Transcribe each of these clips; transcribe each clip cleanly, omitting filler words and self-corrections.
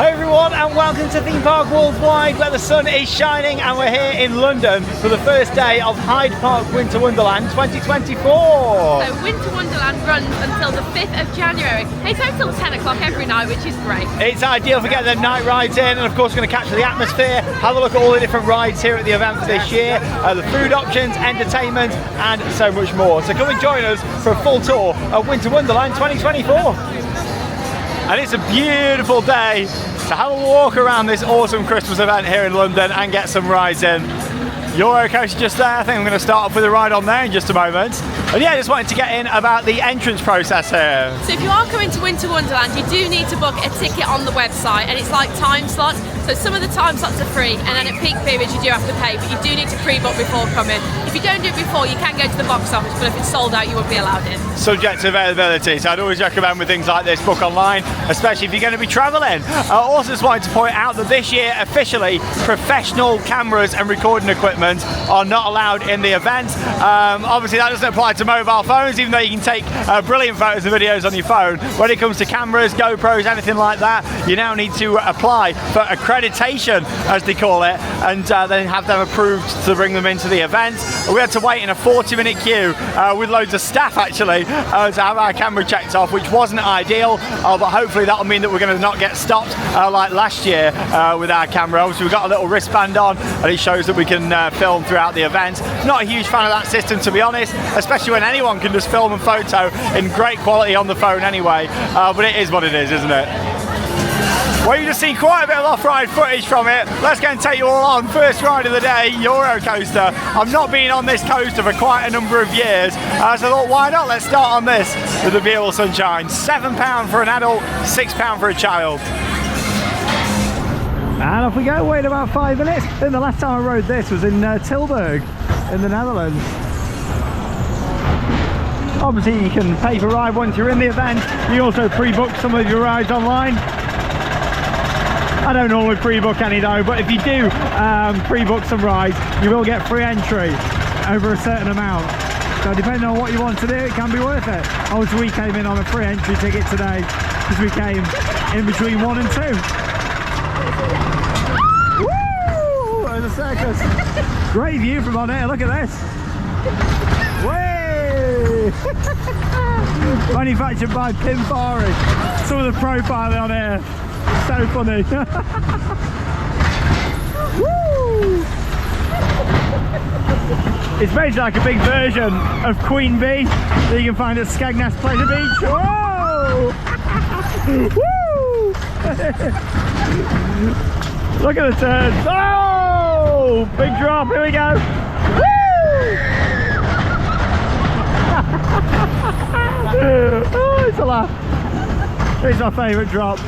Hi everyone and welcome to Theme Park Worldwide, where the sun is shining and we're here in London for the first day of Hyde Park Winter Wonderland 2024. So Winter Wonderland runs until the 5th of January. It's open till 10 o'clock every night, which is great. It's ideal for getting the night rides in, and of course we're going to capture the atmosphere, have a look at all the different rides here at the event for this year, the food options, entertainment and so much more. So come and join us for a full tour of Winter Wonderland 2024. And it's a beautiful day to have a walk around this awesome Christmas event here in London and get some rides in. Euro coaster just there. I think I'm going to start off with a ride on there in just a moment. And yeah, I just wanted to get in about the entrance process here. So if you are coming to Winter Wonderland, you do need to book a ticket on the website, and it's like time slots. So some of the time slots are free, and then at peak periods you do have to pay, but you do need to pre-book before coming. If you don't do it before, you can go to the box office, but if it's sold out, you won't be allowed in. Subject to availability, so I'd always recommend with things like this, book online, especially if you're going to be travelling. I also just wanted to point out that this year, officially, professional cameras and recording equipment are not allowed in the event. Obviously that doesn't apply to mobile phones, even though you can take brilliant photos and videos on your phone. When it comes to cameras, GoPros, anything like that, you now need to apply for accreditation, as they call it, and then have them approved to bring them into the event. We had to wait in a 40-minute queue with loads of staff actually to have our camera checked off, which wasn't ideal, but hopefully that'll mean that we're going to not get stopped like last year with our camera. Obviously we've got a little wristband on and it shows that we can film throughout the event. Not a huge fan of that system, to be honest, especially when anyone can just film and photo in great quality on the phone anyway, but it is what it is, isn't it? Well, you just seen quite a bit of off-ride footage from it. Let's go and take you all on. First ride of the day, Euro coaster. I've not been on this coaster for quite a number of years, so I thought, why not? Let's start on this with the beautiful sunshine. £7 for an adult, £6 for a child. And off we go, wait about 5 minutes. I think the last time I rode this was in Tilburg in the Netherlands. Obviously you can pay for a ride once you're in the event. You also pre-book some of your rides online. I don't normally pre-book any though, but if you do pre-book some rides, you will get free entry over a certain amount. So depending on what you want to do, it can be worth it. Obviously we came in on a free entry ticket today because we came in between 1 and 2. Woo! There's a circus. Great view from on here, look at this. Way! Manufactured by Pimpari. Some of the profiling on here. So funny. Woo! It's basically like a big version of Queen Bee that you can find at Skegness Pleasure Beach. Whoa! Woo! Look at the turns. Oh! Big drop, here we go. Woo! Oh, it's a laugh. It's my favourite drop.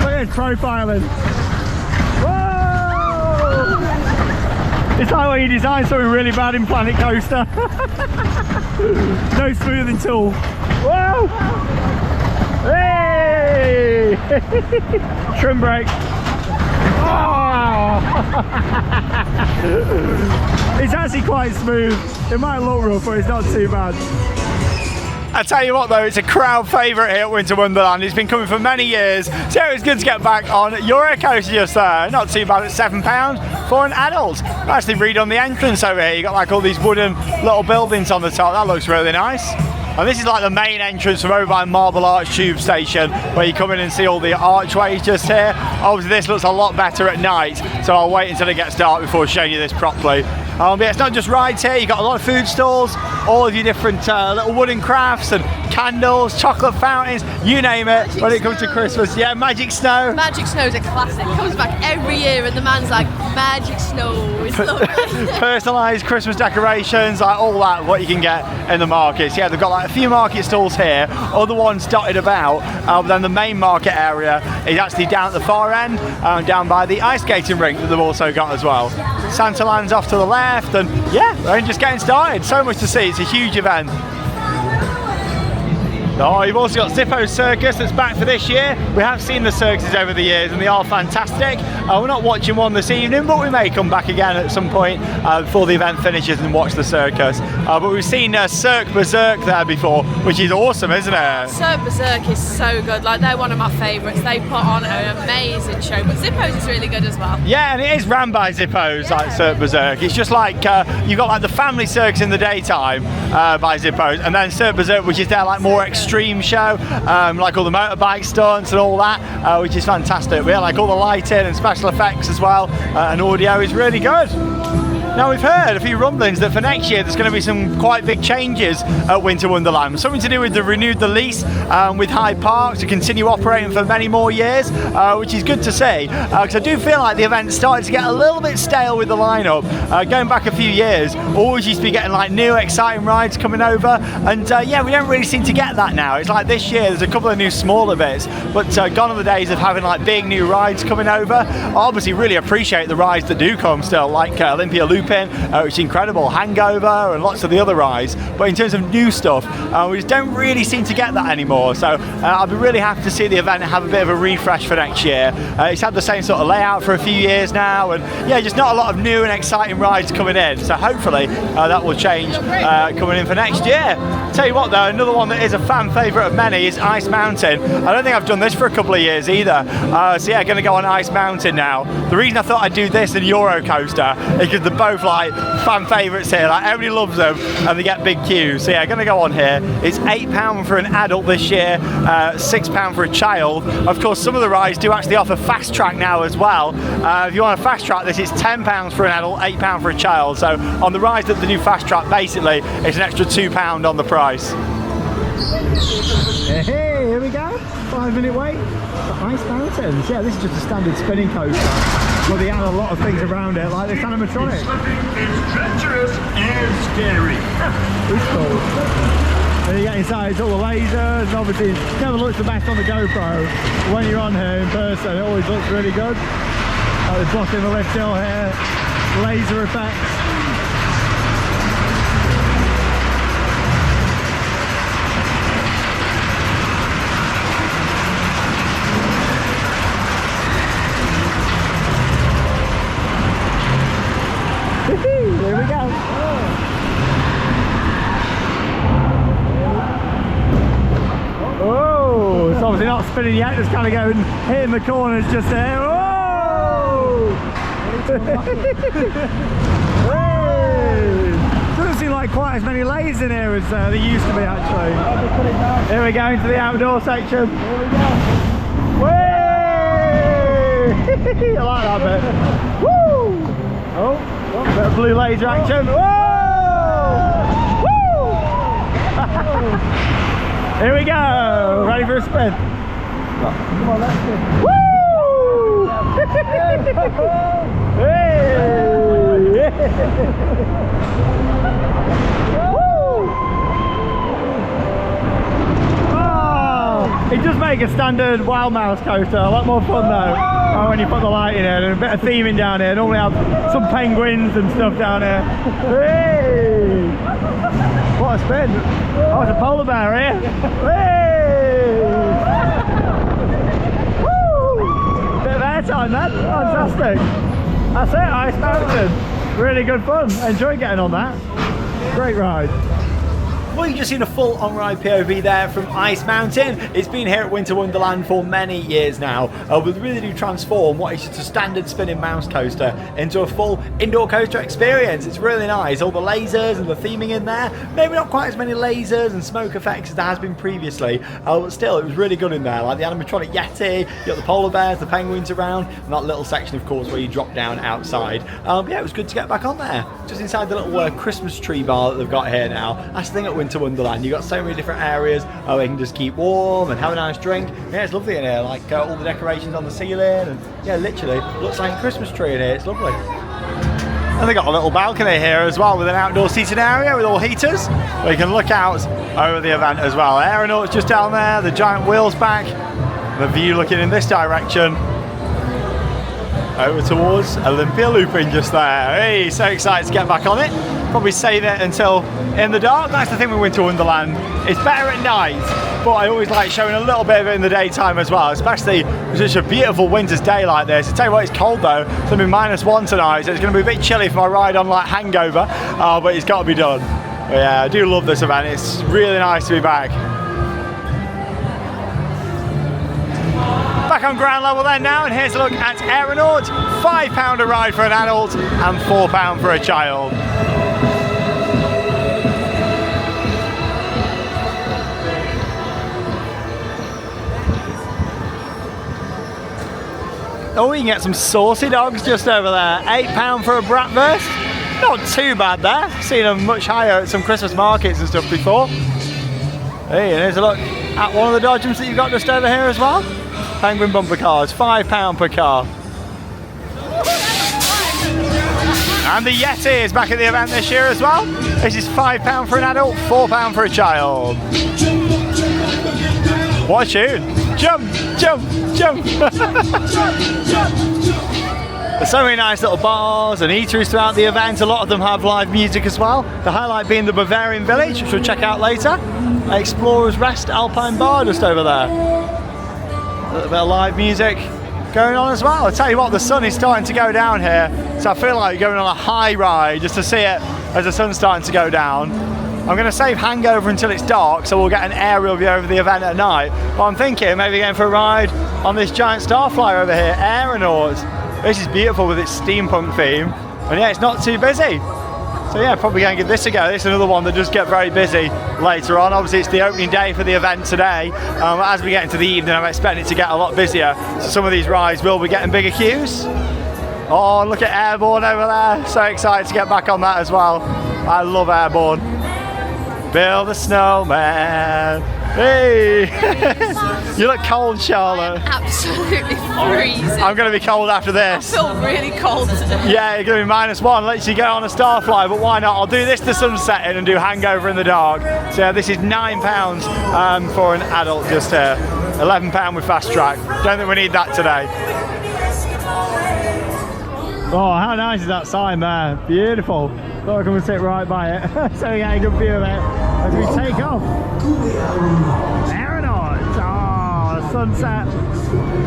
Look at this profiling. Whoa! It's like when you design something really bad in Planet Coaster. No smoothing tool. Whoa! Hey! Trim brake. Oh! It's actually quite smooth. It might look rough, but it's not too bad. I tell you what though, it's a crowd favourite here at Winter Wonderland. It's been coming for many years, so it's good to get back on Euro coaster just there. Not too bad at £7 for an adult. Actually read on the entrance over here, you got like all these wooden little buildings on the top. That looks really nice. And this is like the main entrance from over by Marble Arch Tube Station, where you come in and see all the archways just here. Obviously this looks a lot better at night, so I'll wait until it gets dark before showing you this properly. But yeah, it's not just rides here, you've got a lot of food stalls, all of your different little wooden crafts and candles, chocolate fountains, you name it, when it comes to Christmas. Yeah, Magic Snow. Magic Snow's a classic. It comes back every year and the man's like, Magic Snow. It's lovely. Personalised Christmas decorations, like all that, what you can get in the markets. Yeah, they've got like a few market stalls here, other ones dotted about, but then the main market area is actually down at the far end, down by the ice skating rink that they've also got as well. Santaland's off to the left, and yeah, we're just getting started. So much to see, it's a huge event. Oh, you've also got Zippo's Circus that's back for this year. We have seen the circuses over the years and they are fantastic. We're not watching one this evening, but we may come back again at some point before the event finishes and watch the circus. But we've seen Cirque Berserk there before, which is awesome, isn't it? Cirque Berserk is so good. Like, they're one of my favourites. They put on an amazing show. But Zippo's is really good as well. Yeah, and it is ran by Zippo's, like Cirque Berserk. It's just like you've got like the family circus in the daytime by Zippo's, and then Cirque Berserk, which is their like more extreme show, like all the motorbike stunts and all that, which is fantastic. We have like all the lighting and special effects as well, and audio is really good. Now, we've heard a few rumblings that for next year there's going to be some quite big changes at Winter Wonderland. Something to do with renewed the lease with Hyde Park to continue operating for many more years, which is good to see, because I do feel like the event started to get a little bit stale with the lineup. Going back a few years, always used to be getting like new exciting rides coming over, and yeah, we don't really seem to get that now. It's like this year there's a couple of new smaller bits, but gone are the days of having like big new rides coming over. I obviously really appreciate the rides that do come still, like Olympia Looping, which is incredible, Hangover and lots of the other rides, but in terms of new stuff, we just don't really seem to get that anymore. So I'll be really happy to see the event have a bit of a refresh for next year. It's had the same sort of layout for a few years now, and yeah, just not a lot of new and exciting rides coming in, so hopefully that will change coming in for next year. Tell you what though, another one that is a fan favourite of many is Ice Mountain. I don't think I've done this for a couple of years either, so yeah, going to go on Ice Mountain now. The reason I thought I'd do this and Euro Coaster is because they're both like fan favourites here, like everybody loves them and they get big queues. So yeah, going to go on here. It's £8 for an adult this year, £6 for a child. Of course, some of the rides do actually offer fast track now as well. If you want a fast track, this is £10 for an adult, £8 for a child. So on the rides that they do fast track, basically it's an extra £2 on the price. Hey, here we go. 5-minute wait for Ice Mountains. Yeah, this is just a standard spinning coaster, but they add a lot of things around it, like this animatronic. It's treacherous and scary. It's cool. And you get inside, it's all the lasers, and obviously it never looks the best on the GoPro. But when you're on here in person, it always looks really good. Like the blocking the lift hill here, laser effects. Here we go. Oh, it's obviously not spinning yet, just kind of going, hitting the corners just there. Oh! Hey! Doesn't seem like quite as many layers in here as there used to be actually. Here we go into the outdoor section. Here we go. Way! I like that bit. Woo! Oh, bit of blue laser action. Whoa! Woo! Here we go. Ready for a spin? Come on, let's spin. Woo! Hey! Oh, it does make a standard Wild Mouse coaster a lot more fun though. When you put the light in here and a bit of theming down here. Normally have some penguins and stuff down here. Hey! What a spin! Oh, it's a polar bear here. Hey! Woo! Bit of airtime, man. Fantastic. That's it, Ice Mountain. Really good fun. Enjoy getting on that. Great ride. Well, you've just seen a full on-ride POV there from Ice Mountain. It's been here at Winter Wonderland for many years now. We really do transform what is just a standard spinning mouse coaster into a full indoor coaster experience. It's really nice. All the lasers and the theming in there. Maybe not quite as many lasers and smoke effects as there has been previously, but still, it was really good in there. Like the animatronic Yeti, you got the polar bears, the penguins around, and that little section, of course, where you drop down outside. Yeah, it was good to get back on there. Just inside the little Christmas tree bar that they've got here now. That's the thing at Winter Wonderland. You've got so many different areas where you can just keep warm and have a nice drink. Yeah, it's lovely in here, like all the decorations on the ceiling, and yeah, literally looks like a Christmas tree in here. It's lovely. And they got a little balcony here as well with an outdoor seating area with all heaters where you can look out over the event as well. Aeronauts just down there, the giant wheels back, the view looking in this direction. over towards Olympia Looping just there. Hey, so excited to get back on it. Probably save it until in the dark. That's the thing with Winter Wonderland. It's better at night, but I always like showing a little bit of it in the daytime as well, especially with such a beautiful winter's day like this. I tell you what, it's cold though. It's going to be -1 tonight, so it's going to be a bit chilly for my ride on like Hangover, but it's got to be done. But yeah, I do love this event. It's really nice to be back. Back on ground level then now, and here's a look at Aeronaut. £5 a ride for an adult and £4 for a child. Oh, we can get some saucy dogs just over there. £8 for a bratwurst. Not too bad there. Seen them much higher at some Christmas markets and stuff before. Hey, and here's a look at one of the dodgems that you've got just over here as well. Penguin bumper cars, £5 per car. And the Yeti is back at the event this year as well. This is £5 for an adult, £4 for a child. What a tune. Jump, jump, jump. There's so many nice little bars and eateries throughout the event. A lot of them have live music as well. The highlight being the Bavarian Village, which we'll check out later. Explorer's Rest Alpine Bar just over there. A little bit of live music going on as well. I tell you what, the sun is starting to go down here, so I feel like going on a high ride just to see it as the sun's starting to go down. I'm going to save Hangover until it's dark, so we'll get an aerial view over the event at night. But I'm thinking maybe going for a ride on this giant starflyer over here, Aeronaut. This is beautiful with its steampunk theme, and yeah, it's not too busy. So yeah, probably going to give this a go. This is another one that does get very busy later on. Obviously it's the opening day for the event today. As we get into the evening, I'm expecting it to get a lot busier. So some of these rides will be getting bigger queues. Oh, look at Airborne over there. So excited to get back on that as well. I love Airborne. Build a snowman. Hey! You look cold, Charlotte. I'm absolutely freezing. I'm going to be cold after this. I feel really cold today. Yeah, you're going to be -1. Lets you go on a Starfly, but why not? I'll do this to sunsetting and do Hangover in the dark. So yeah, this is £9 for an adult just here. £11 with Fast Track. Don't think we need that today. Oh, how nice is that sign there? Beautiful. Thought I could sit right by it. So we get a good view of it as we take off. Aeronaut! Oh, sunset.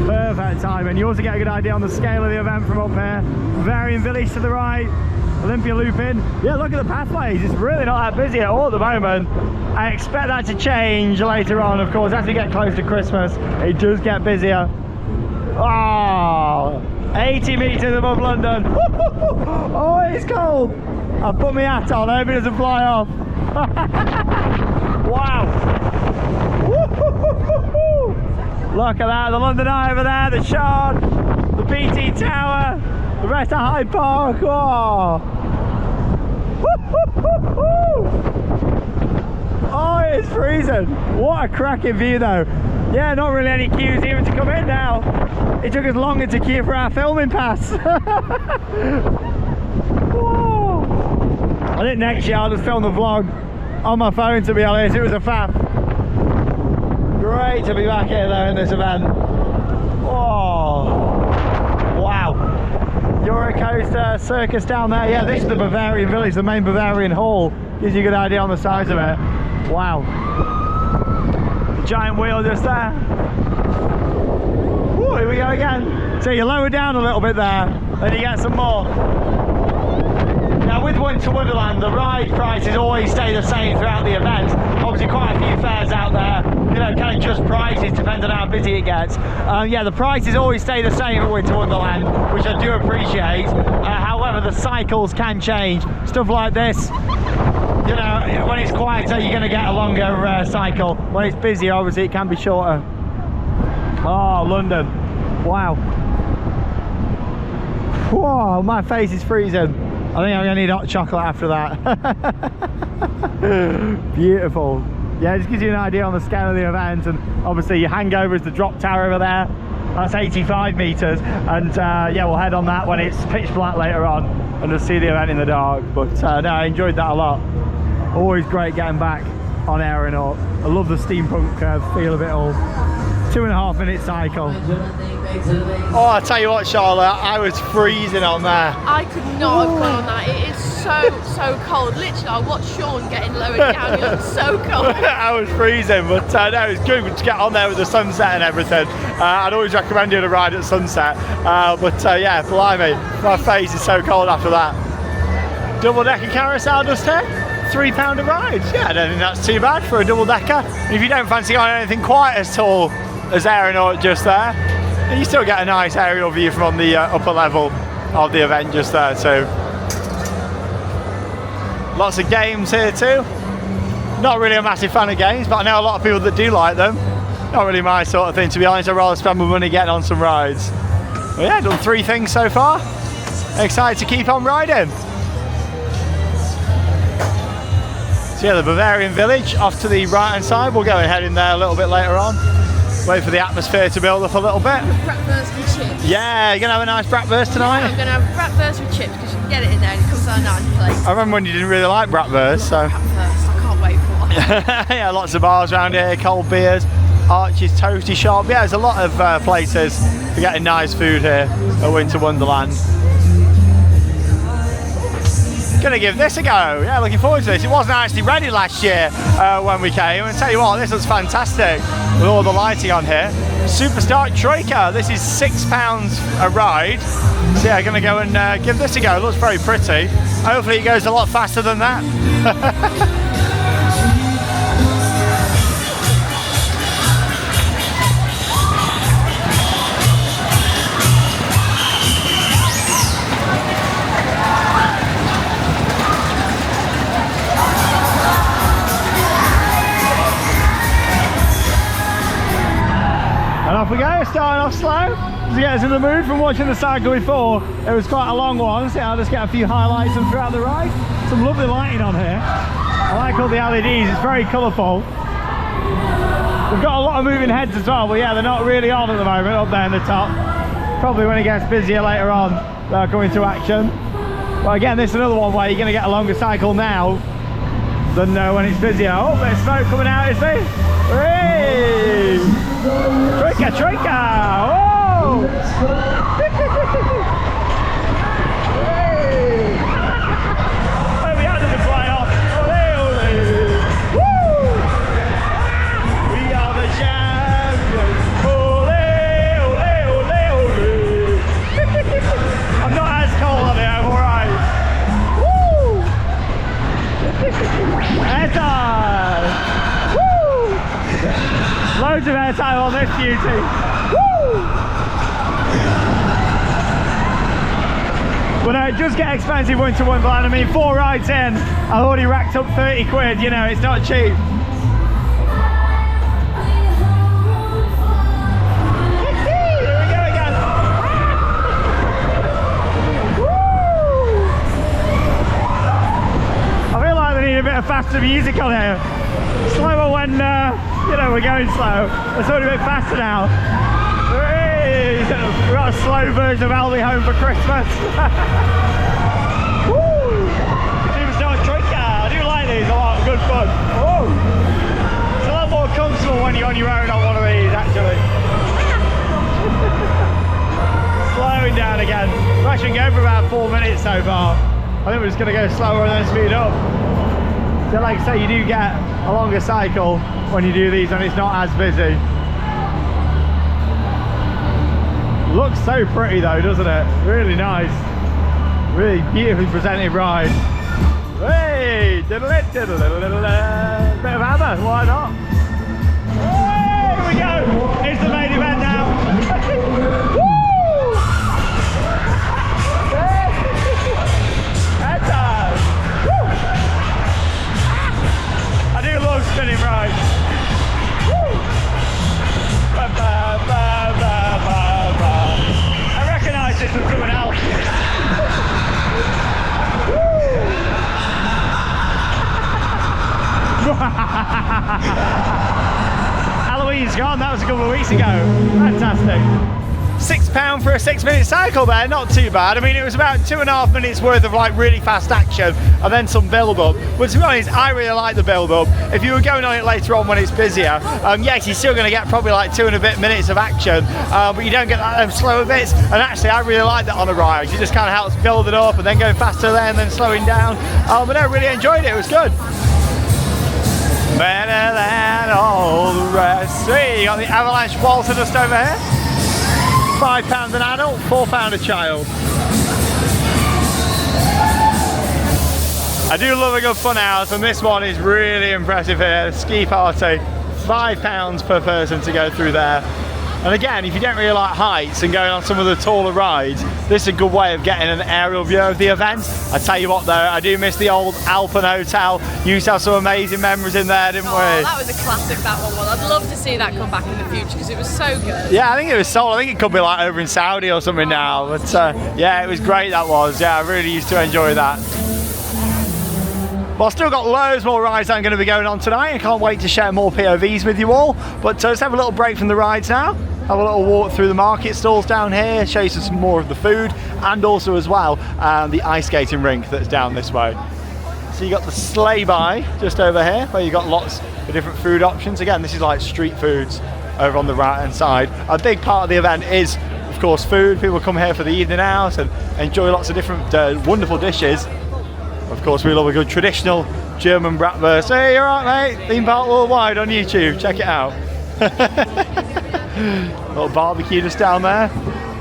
Perfect time. And you also get a good idea on the scale of the event from up here. Bavarian Village to the right. Olympia Looping. Yeah, look at the pathways. It's really not that busy at all at the moment. I expect that to change later on, of course. As we get close to Christmas, it does get busier. Oh, 80 metres above London. Oh, it's cold. I've put my hat on, I hope it doesn't fly off. Wow. Look at that, the London Eye over there, the Shard, the BT Tower, the rest of Hyde Park. Oh, oh, it's freezing. What a cracking view though. Yeah, not really any queues even to come in now. It took us longer to queue for our filming pass. Whoa. I think next year I'll just film the vlog on my phone, to be honest. It was a faff. Great to be back here though in this event. Whoa. Wow. Eurocoaster circus down there. Yeah, this is the Bavarian Village, the main Bavarian Hall. Gives you a good idea on the size of it. Wow. Giant wheel just there. Ooh, here we go again. So you lower down a little bit there, then you get some more. Now with Winter Wonderland, the ride prices always stay the same throughout the event. Obviously quite a few fares out there, you know, kind of just prices, depending on how busy it gets. Yeah, the prices always stay the same at Winter Wonderland, which I do appreciate. However, the cycles can change. Stuff like this, you know, when it's quieter, you're going to get a longer cycle. When it's busier, obviously, it can be shorter. Oh, London. Wow. Whoa, my face is freezing. I think I'm going to need hot chocolate after that. Beautiful. Yeah, it just gives you an idea on the scale of the event. And obviously, your Hangover is the drop tower over there. That's 85 metres. And yeah, we'll head on that when it's pitch black later on and just see the event in the dark. But no, I enjoyed that a lot. Always great getting back on Aeronaut. I love the steampunk feel of it all. 2.5 minute cycle. Oh, I tell you what, Charlotte, I was freezing on there. I could not have gone on that. It is so cold. Literally, I watched Sean getting lowered down. He looked so cold. I was freezing, but no, it was good to get on there with the sunset and everything. I'd always recommend doing a ride at sunset. Yeah, blimey, my face is so cold after that. Double-decker carousel just here. £3 a ride. Yeah, I don't think that's too bad for a double-decker. And if you don't fancy going anything quite as tall as Aeronaut just there, then you still get a nice aerial view from the upper level of the event just there too. Lots of games here too. Not really a massive fan of games, but I know a lot of people that do like them. Not really my sort of thing, to be honest. I'd rather spend my money getting on some rides. But yeah, done 3 things so far. Excited to keep on riding. So yeah, the Bavarian Village off to the right hand side. We'll go and head in there a little bit later on. Wait for the atmosphere to build up a little bit. Bratwurst with chips. Yeah, you're gonna have a nice bratwurst tonight? Yeah, I'm gonna have bratwurst with chips because you can get it in there and it comes on a nice plate. I remember when you didn't really like bratwurst, so. Bratwurst, I can't wait for one. Yeah, lots of bars around here, cold beers, Archie's Toasty Shop. Yeah, there's a lot of places for getting nice food here at Winter Wonderland. Gonna give this a go. Yeah, looking forward to this. It wasn't actually ready last year when we came, and tell you what, this looks fantastic with all the lighting on here. Superstar Troika. This is £6 a ride. So yeah, gonna go and give this a go. It looks very pretty. Hopefully it goes a lot faster than that. And off we go, starting off slow to get us in the mood. From watching the cycle before, it was quite a long one, so I'll just get a few highlights and throughout the ride. Some lovely lighting on here. I like all the LEDs, it's very colourful. We've got a lot of moving heads as well, but yeah, they're not really on at the moment up there in the top. Probably when it gets busier later on, they'll come into action. But again, this is another one where you're going to get a longer cycle now than when it's busier. Oh, there's smoke coming out, is there? Hey! Troika, Troika! Whoa! Hey! Where we are to fly off. Ole, ole! Woo! We are the champions. Ole, ole, ole, ole! I'm not as cold on it, I'm alright. Woo! Airtime! Loads of airtime on this beauty. Woo! But it does get expensive Winter Wonderland. I mean, 4 rides in, I've already racked up 30 quid, you know, it's not cheap. Here we go again. Woo! I feel like they need a bit of faster music on here. Slower when, you know, we're going slow. It's already a bit faster now. Hey! We've got a slow version of I'll Be Home for Christmas. Woo! Superstar Troika. I do like these a lot. Good fun. Whoa! It's a lot more comfortable when you're on your own on one of these, actually. Slowing down again. We're actually going for about 4 minutes so far. I think we're just going to go slower and then speed up. So like I say, you do get a longer cycle when you do these and it's not as busy. Looks so pretty though, doesn't it? Really nice. Really beautifully presented ride. Hey! Diddle-it, diddle-it-diddle-it. Bit of hammer, why not? Hey, here we go! It's the main event now. Woo! Head down. Woo! I do love spinning rides. Woo! Ba, ba, ba, ba, ba, ba. I recognise this from someone else. Halloween's gone, that was a couple of weeks ago. Fantastic. £6 for a 6-minute cycle there, not too bad. I mean, it was about 2.5 minutes worth of like really fast action and then some build up. But to be honest, I really like the build up. If you were going on it later on when it's busier, yes, you're still going to get probably like 2 and a bit minutes of action, but you don't get that slower bits. And actually, I really like that on a ride. It just kind of helps build it up and then going faster there and then slowing down. But I really enjoyed it. It was good. Better than all the rest. See, you got the avalanche waltz just over here. £5 an adult, £4 a child. I do love a good fun house, and this one is really impressive here. The ski party, £5 per person to go through there. And again, if you don't really like heights and going on some of the taller rides, this is a good way of getting an aerial view of the event. I tell you what though, I do miss the old Alpen Hotel. You used to have some amazing memories in there, didn't we? That was a classic, that one was. I'd love to see that come back in the future because it was so good. Yeah, I think it was sold. I think it could be like over in Saudi or something now. But yeah, it was great, that was. Yeah, I really used to enjoy that. Well, I've still got loads more rides I'm going to be going on tonight. I can't wait to share more POVs with you all. But let's have a little break from the rides now. Have a little walk through the market stalls down here, show you some more of the food, and also as well the ice skating rink that's down this way. So you got the sleigh by just over here, where you got lots of different food options. Again, this is like street foods over on the right hand side. A big part of the event is, of course, food. People come here for the evening out and enjoy lots of different wonderful dishes. Of course, we love a good traditional German bratwurst. Hey, you're right, mate. Theme Park Worldwide on YouTube. Check it out. Little barbecue just down there.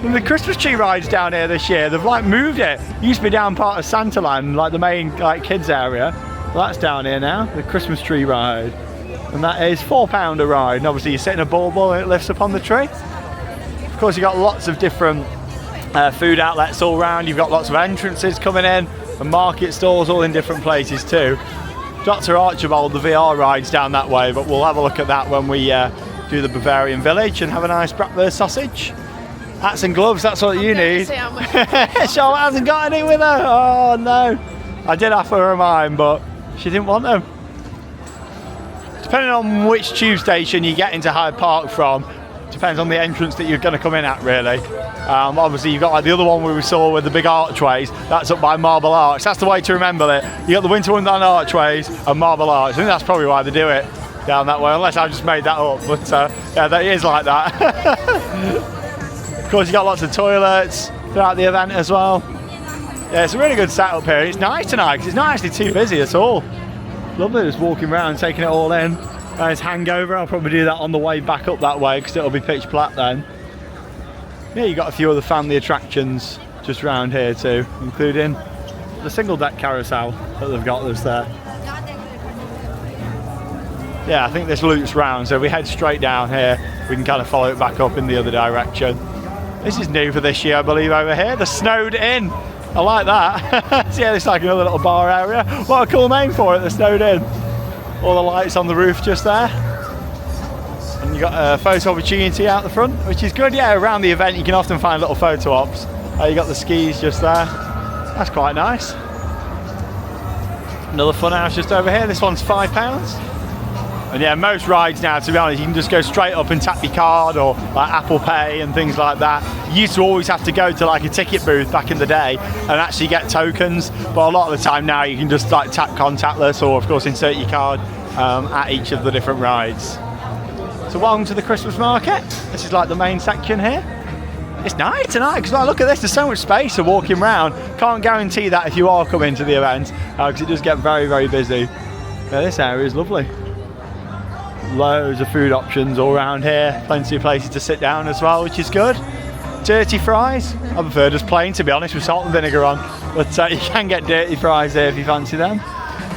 And the Christmas tree rides down here this year, they've like moved it. It used to be down part of Santaland, like the main like kids area. Well, that's down here now, the Christmas tree ride. And that is £4 a ride. And obviously you sit in a bauble and it lifts up on the tree. Of course, you've got lots of different food outlets all around. You've got lots of entrances coming in and market stalls all in different places too. Dr. Archibald, the VR ride's down that way, but we'll have a look at that when we do the Bavarian Village and have a nice bratwurst sausage. Hats and gloves, that's what you need. Charlotte hasn't got any with her. Oh no. I did offer her mine, but she didn't want them. Depending on which tube station you get into Hyde Park from, depends on the entrance that you're going to come in at, really. Obviously, you've got like the other one where we saw with the big archways. That's up by Marble Arch. That's the way to remember it. You got the Winter Wonderland archways and Marble Arch. I think that's probably why they do it down that way, unless I just made that up. But yeah, that is like that. Of course, you got lots of toilets throughout the event as well. Yeah, it's a really good setup here. It's nice tonight because it's not actually too busy at all. Lovely, just walking around, taking it all in. Nice hangover. I'll probably do that on the way back up that way because it'll be pitch black then. Yeah, you got a few other family attractions just around here too, including the single deck carousel that they've got that's there. Yeah, I think this loops round, so if we head straight down here, we can kind of follow it back up in the other direction. This is new for this year, I believe, over here, the Snowed Inn. I like that. So yeah, it's like another little bar area. What a cool name for it, the Snowed Inn. All the lights on the roof just there. And you got a photo opportunity out the front, which is good. Yeah, around the event you can often find little photo ops. You got the skis just there. That's quite nice. Another fun house just over here. This one's £5. And yeah, most rides now, to be honest, you can just go straight up and tap your card or like Apple Pay and things like that. You used to always have to go to like a ticket booth back in the day and actually get tokens, but a lot of the time now you can just like tap contactless or of course insert your card at each of the different rides. So welcome to the Christmas market. This is like the main section here. It's nice tonight because like, look at this, there's so much space for walking around. Can't guarantee that if you are coming to the event because it does get very, very busy. Yeah, this area is lovely. Loads of food options all around here, plenty of places to sit down as well, which is good. Dirty fries, I prefer just plain to be honest with salt and vinegar on, but you can get dirty fries here if you fancy them.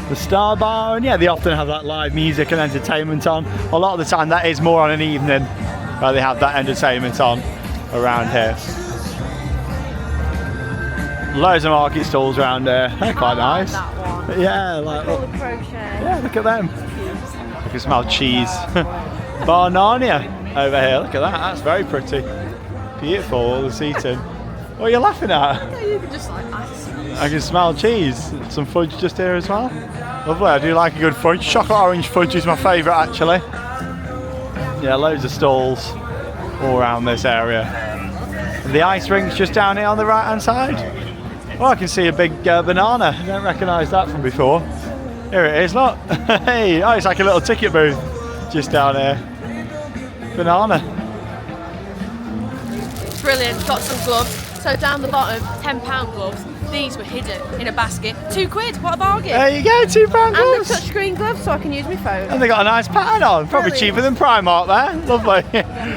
The Star Bar, and yeah, they often have that live music and entertainment on. A lot of the time that is more on an evening where they have that entertainment on around here. Loads of market stalls around here, they're quite nice. Yeah, like yeah, look at them. I can smell cheese. Bar Narnia over here, look at that, that's very pretty. Beautiful, all the seating. What are you laughing at? Yeah, you can just like ice. I can smell cheese. Some fudge just here as well. Lovely, I do like a good fudge. Chocolate orange fudge is my favourite actually. Yeah, loads of stalls all around this area. The ice rink's just down here on the right hand side. Oh, I can see a big banana. I don't recognise that from before. Here it is, look. Hey, oh, it's like a little ticket booth just down here. Banana. Brilliant, got some gloves. So down the bottom, £10 gloves. These were hidden in a basket. £2, what a bargain. There you go, £2 gloves. And the touchscreen gloves so I can use my phone. And they got a nice pattern on, probably Brilliant. cheaper than Primark there. Lovely.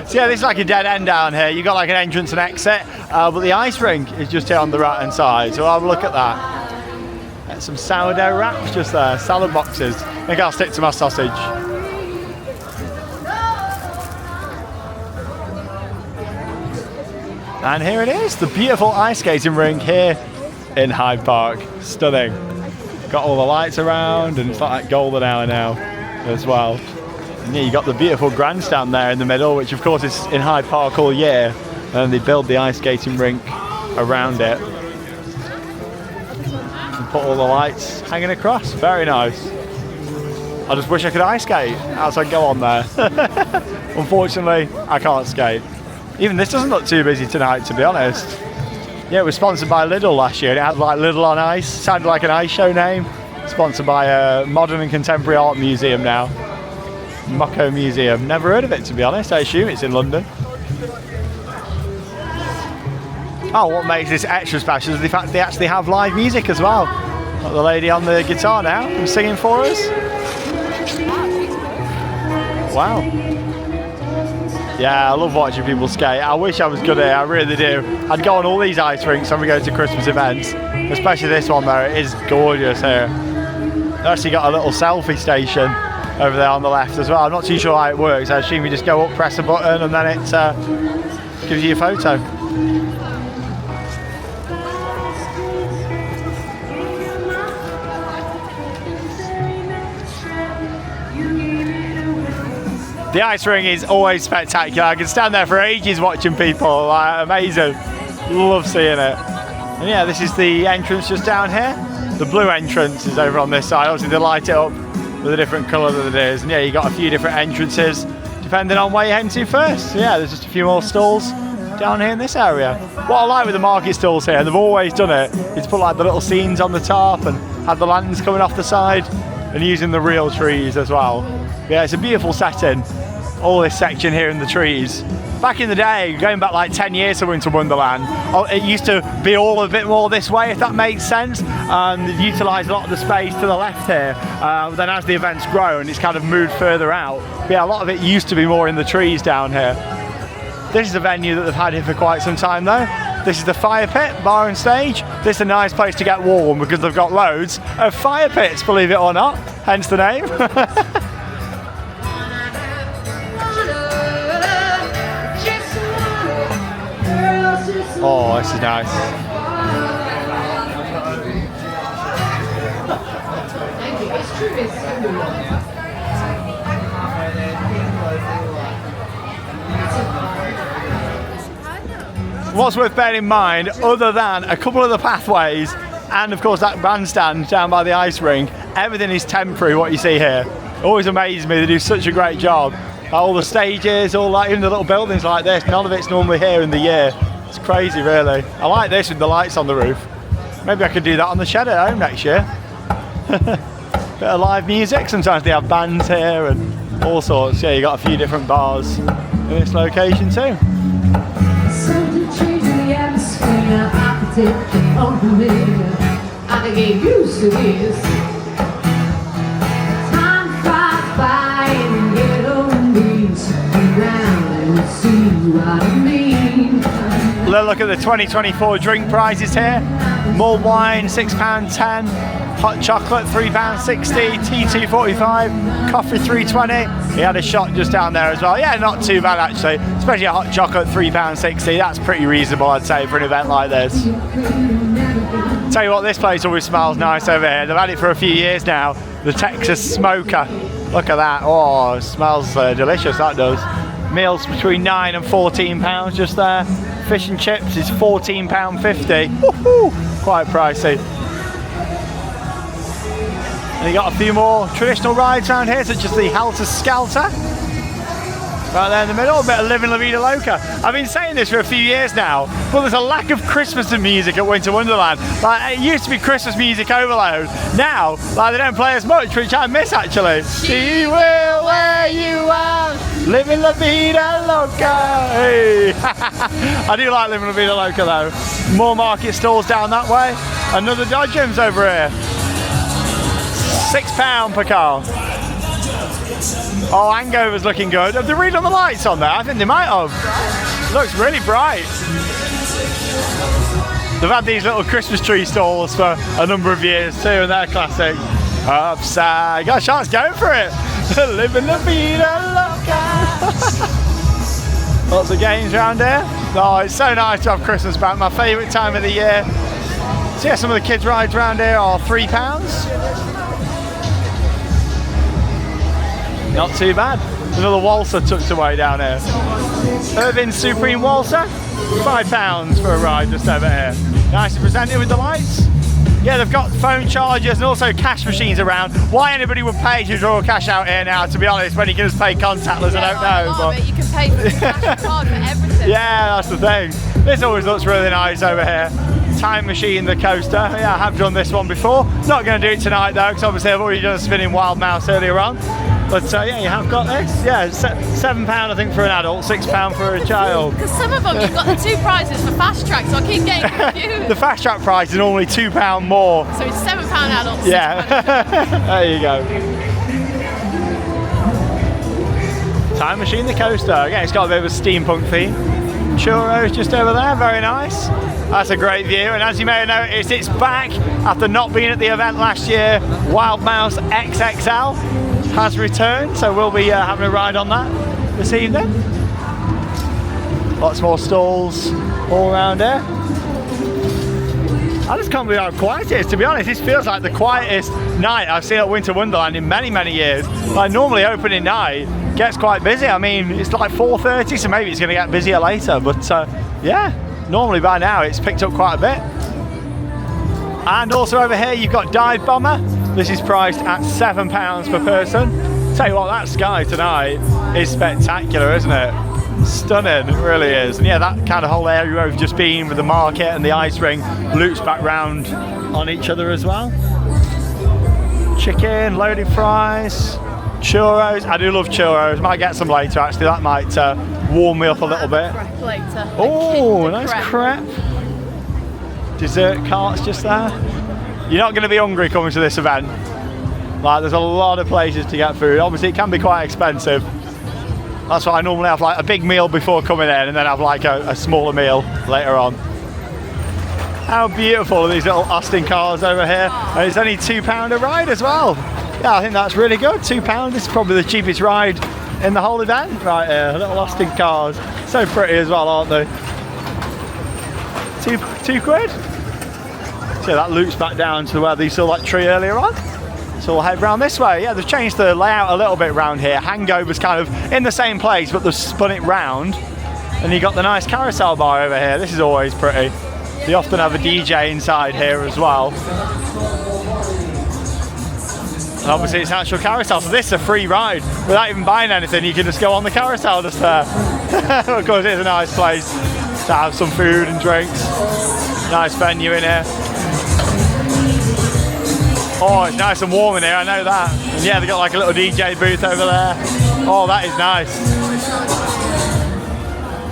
So yeah, this is like a dead end down here. You've got like an entrance and exit, but the ice rink is just here on the right hand side. So have a look at that. Get some sourdough wraps just there, salad boxes. I think I'll stick to my sausage. And here it is, the beautiful ice skating rink here in Hyde Park. Stunning. Got all the lights around and it's like golden hour now as well. And yeah, you got the beautiful grandstand there in the middle, which of course is in Hyde Park all year. And they build the ice skating rink around it. And put all the lights hanging across. Very nice. I just wish I could ice skate as I go on there. Unfortunately, I can't skate. Even this doesn't look too busy tonight, to be honest. Yeah, it was sponsored by Lidl last year. It had like Lidl on Ice. Sounded like an ice show name. Sponsored by a modern and contemporary art museum now. Mocco Museum. Never heard of it, to be honest. I assume it's in London. Oh, what makes this extra special is the fact they actually have live music as well. Got the lady on the guitar now and singing for us. Wow. Yeah, I love watching people skate. I wish I was good at it, I really do. I'd go on all these ice rinks when we go to Christmas events, especially this one there. It is gorgeous here. They've actually got a little selfie station over there on the left as well. I'm not too sure how it works. I assume you just go up, press a button, and then it gives you a photo. The ice ring is always spectacular. I can stand there for ages watching people. Amazing. Love seeing it. And yeah, this is the entrance just down here. The blue entrance is over on this side. Obviously they light it up with a different colour that it is. And yeah, you got a few different entrances depending on where you're heading to first. So yeah, there's just a few more stalls down here in this area. What I like with the market stalls here, and they've always done it, is put like the little scenes on the top and have the lanterns coming off the side and using the real trees as well. Yeah, it's a beautiful setting. All this section here in the trees. Back in the day, going back like 10 years to Winter Wonderland, it used to be all a bit more this way, if that makes sense. They've utilised a lot of the space to the left here. Then as the event's grown, it's kind of moved further out. But yeah, a lot of it used to be more in the trees down here. This is a venue that they've had here for quite some time though. This is the fire pit, bar and stage. This is a nice place to get warm because they've got loads of fire pits, believe it or not, hence the name. Oh, this is nice. What's worth bearing in mind, other than a couple of the pathways and of course that bandstand down by the ice rink, everything is temporary, what you see here. It always amazes me, they do such a great job. All the stages, all that, even the little buildings like this, none of it's normally here in the year. It's crazy, really. I like this with the lights on the roof. Maybe I could do that on the shed at home next year. Bit of live music. Sometimes they have bands here and all sorts. Yeah, you got a few different bars in this location too. Something changed in the atmosphere. I could take it unfamiliar. I can get used to this. Time flies by and get on these around and see what I mean. A little look at the 2024 drink prices here. Mulled wine £6.10, hot chocolate £3.60, tea £2.45, coffee £3.20. He had a shot just down there as well. Yeah, not too bad actually, especially a hot chocolate £3.60. That's pretty reasonable, I'd say, for an event like this. Tell you what, this place always smells nice over here. They've had it for a few years now. The Texas Smoker. Look at that. Oh, it smells delicious, that does. Meals between £9 and £14 just there. Fish and chips is £14.50. Woohoo! Quite pricey. And you got a few more traditional rides around here, such as the Helter Skelter. Right there in the middle, a bit of Living La Vida Loca. I've been saying this for a few years now, but there's a lack of Christmas music at Winter Wonderland. Like, it used to be Christmas music overload. Now, like, they don't play as much, which I miss actually. She will wear you out, Living La Vida Loca. Hey. I do like Living La Vida Loca though. More market stalls down that way. Another Dodgems over here. £6 per car. Oh, Hangover's looking good. Have they redone the lights on there? I think they might have. Looks really bright. They've had these little Christmas tree stalls for a number of years too, and they're classic. Upside. Got a chance going for it. Living La Vida Loca. Lots of games around here. Oh, it's so nice to have Christmas back. My favourite time of the year. So yeah, some of the kids' rides around here are £3. Not too bad. Another waltzer tucked away down here. Irvin's Supreme Waltzer, £5 for a ride just over here. Nicely presented with the lights. Yeah, they've got phone chargers and also cash machines around. Why anybody would pay to draw cash out here now, to be honest, when you can just pay contactless, I don't know. But you can pay for the cash card for everything. Yeah, that's the thing. This always looks really nice over here. Time Machine, the coaster. Yeah, I have done this one before. Not going to do it tonight though, because obviously I've already done a spinning Wild Mouse earlier on. But yeah, you have got this. Yeah, £7 I think for an adult, £6 for a child. Because some of them, you've got the two prizes for fast track, so I keep getting confused. The fast track price is normally £2 more. So it's £7 adults. Yeah, there you go. Time Machine, the coaster. Yeah, it's got a bit of a steampunk theme. Churros just over there, very nice. That's a great view, and as you may have noticed, it's back after not being at the event last year. Wild Mouse XXL has returned, so we'll be having a ride on that this evening. Lots more stalls all around here. I just can't believe how quiet it is, to be honest. This feels like the quietest night I've seen at Winter Wonderland in many, many years. Like, normally opening night gets quite busy. I mean, it's like 4:30, so maybe it's going to get busier later, but yeah, normally by now it's picked up quite a bit. And also over here you've got Dive Bomber. This is priced at £7 per person. Tell you what, that sky tonight is spectacular, isn't it? Stunning, it really is. And yeah, that kind of whole area we've just been with the market and the ice ring loops back round on each other as well. Chicken, loaded fries, churros. I do love churros. Might get some later actually. That might warm me up a little bit. Later. Oh, nice crepe. Dessert carts just there. You're not going to be hungry coming to this event. Like, there's a lot of places to get food. Obviously it can be quite expensive. That's why I normally have like a big meal before coming in and then have like a smaller meal later on. How beautiful are these little Austin cars over here. And it's only £2 a ride as well. Yeah, I think that's really good. £2. This is probably the cheapest ride in the whole event. Right here, little Austin cars. So pretty as well, aren't they? Two quid? So that loops back down to where they saw that tree earlier on. So we'll head round this way. Yeah, they've changed the layout a little bit round here. Hangover's kind of in the same place, but they've spun it round. And you got the nice carousel bar over here. This is always pretty. They often have a DJ inside here as well. And obviously it's an actual carousel, so this is a free ride. Without even buying anything, you can just go on the carousel just there. Of course, it is a nice place to have some food and drinks. Nice venue in here. Oh, it's nice and warm in here, I know that. And yeah, they've got like a little DJ booth over there. Oh, that is nice.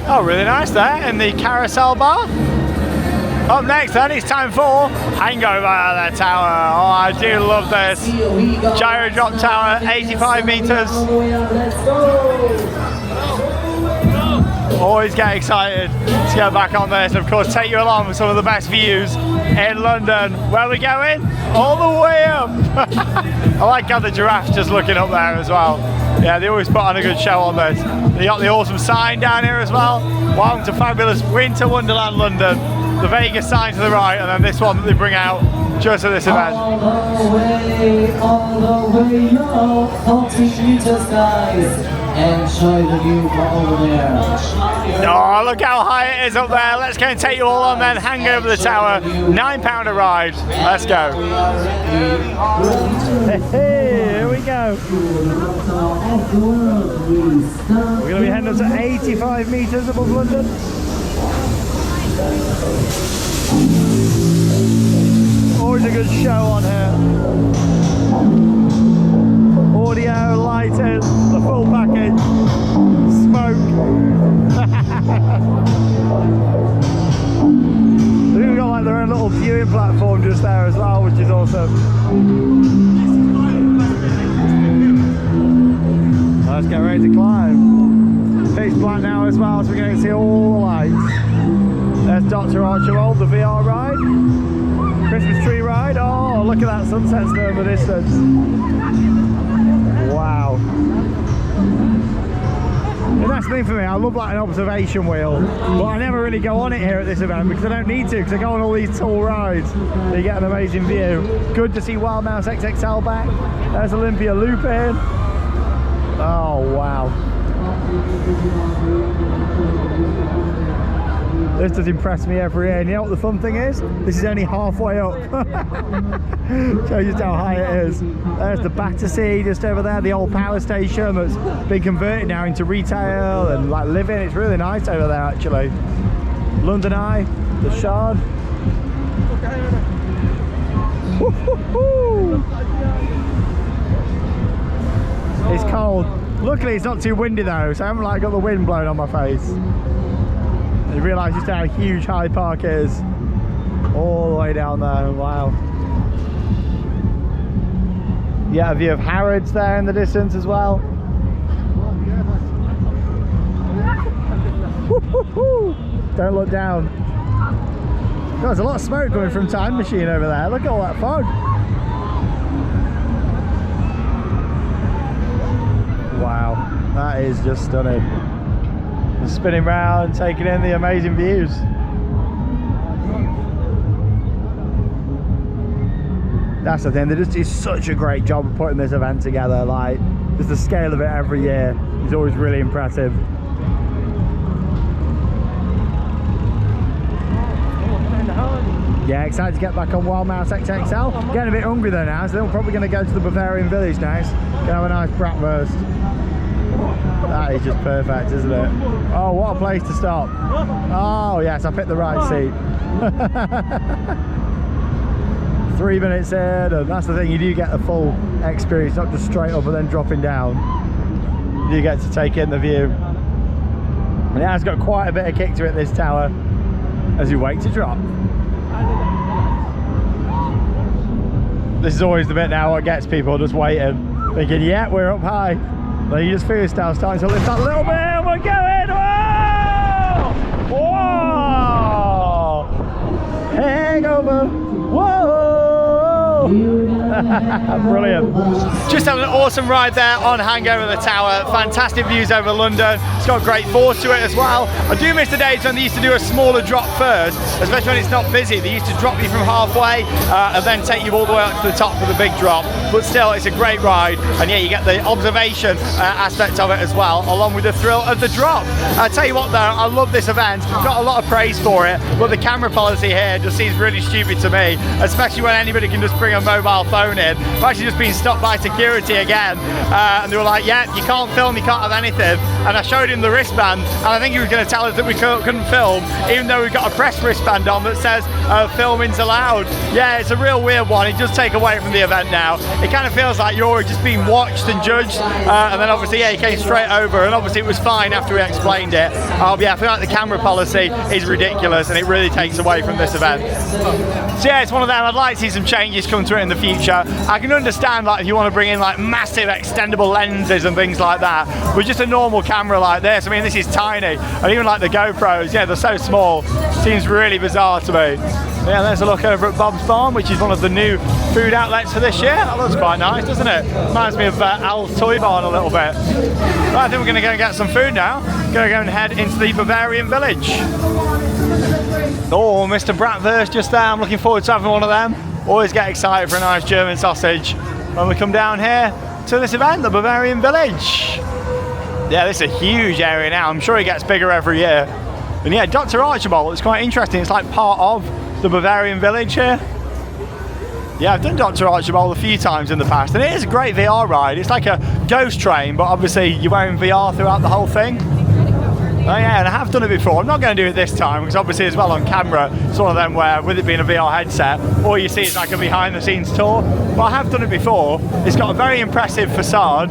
Oh, really nice there in the carousel bar. Up next then, it's time for Hangover the Tower. Oh, I do love this. Gyro drop tower, 85 metres. Always get excited to get back on this and of course take you along with some of the best views in London. Where are we going? All the way up. I like how the giraffe's just looking up there as well. Yeah, they always put on a good show on this. They got the awesome sign down here as well. Welcome to fabulous Winter Wonderland London. The Vegas sign to the right, and then this one that they bring out just for this event. All the way up, 40 meter skies. Enjoy the view from over there. Oh, look how high it is up there. Let's go and take you all on then. Hang over the tower. £9 a ride. Let's go. Hey, here we go. We're going to be heading up to 85 metres above London. Always a good show on here. Audio, lighting, the full package, smoke. They've got like their own little viewing platform just there as well, which is awesome. Let's get ready to climb. Pitch black now as well, so we're going to see all the lights. There's Dr. Archibald, the VR ride. Christmas tree ride. Oh, look at that sunset still in the distance. Wow. And that's the thing for me, I love like an observation wheel, but I never really go on it here at this event because I don't need to, because I go on all these tall rides. So you get an amazing view. Good to see Wild Mouse XXL back. There's Olympia looping. Oh, wow. This does impress me every year, and you know what the fun thing is? This is only halfway up. Shows you how high it is. There's the Battersea just over there, the old power station that's been converted now into retail and like living. It's really nice over there actually. London Eye, the Shard. It's cold. Luckily it's not too windy though, so I haven't like got the wind blowing on my face. You realise just how huge Hyde Park is. All the way down there, wow. Yeah, a view of Harrods there in the distance as well. Don't look down. God, there's a lot of smoke coming from Time Machine over there. Look at all that fog. Wow, that is just stunning. And spinning round, taking in the amazing views. That's the thing, they just do such a great job of putting this event together. Like, just the scale of it every year is always really impressive. Yeah, excited to get back on Wild Mouse XXL. Getting a bit hungry though now, so we're probably going to go to the Bavarian Village next. Gonna have a nice bratwurst. That is just perfect, isn't it? Oh, what a place to stop. Oh yes, I picked the right seat. 3 minutes in, and that's the thing, you do get the full experience, not just straight up and then dropping down. You do get to take in the view. And it has got quite a bit of kick to it, this tower, as you wait to drop. This is always the bit now what gets people just waiting, thinking, yeah, we're up high. Then you just feel yourself starting to lift that little bit, and we're going! Whoa! Whoa! Hangover! Whoa! Brilliant. Just having an awesome ride there on Hangover the Tower. Fantastic views over London. It's got great force to it as well. I do miss the days when they used to do a smaller drop first, especially when it's not busy. They used to drop you from halfway and then take you all the way up to the top for the big drop. But still, it's a great ride. And yeah, you get the observation aspect of it as well, along with the thrill of the drop. I tell you what though, I love this event. Got a lot of praise for it, but the camera policy here just seems really stupid to me, especially when anybody can just bring a mobile phone in. I've actually just been stopped by security again, and they were like, yeah, you can't film, you can't have anything. And I showed him the wristband, and I think he was going to tell us that we couldn't film, even though we've got a press wristband on that says filming's allowed. Yeah, it's a real weird one. It does take away from the event now. It kind of feels like you're just being watched and judged, and then obviously, yeah, he came straight over, and obviously it was fine after we explained it. Yeah, I feel like the camera policy is ridiculous, and it really takes away from this event. So yeah, it's one of them. I'd like to see some changes come to it in the future. I can understand like if you want to bring in like massive extendable lenses and things like that, but just a normal camera like this, I mean, this is tiny, and even like the GoPros, yeah, they're so small. Seems really bizarre to me. Yeah, there's a look over at Bob's Barn, which is one of the new food outlets for this year. That looks quite nice, doesn't it? Reminds me of Al's Toy Barn a little bit. Right, I think we're going to go and get some food now. Going to go and head into the Bavarian Village. Oh, Mr. Bratwurst just there. I'm looking forward to having one of them. Always get excited for a nice German sausage when we come down here to this event, the Bavarian Village. Yeah, this is a huge area now. I'm sure it gets bigger every year. And yeah, Dr. Archibald, it's quite interesting. It's like part of the Bavarian Village here. Yeah, I've done Dr. Archibald a few times in the past, and it is a great VR ride. It's like a ghost train, but obviously you're wearing VR throughout the whole thing. Oh yeah, and I have done it before. I'm not going to do it this time, because obviously as well on camera, it's one of them where, with it being a VR headset, all you see is like a behind-the-scenes tour. But I have done it before. It's got a very impressive facade.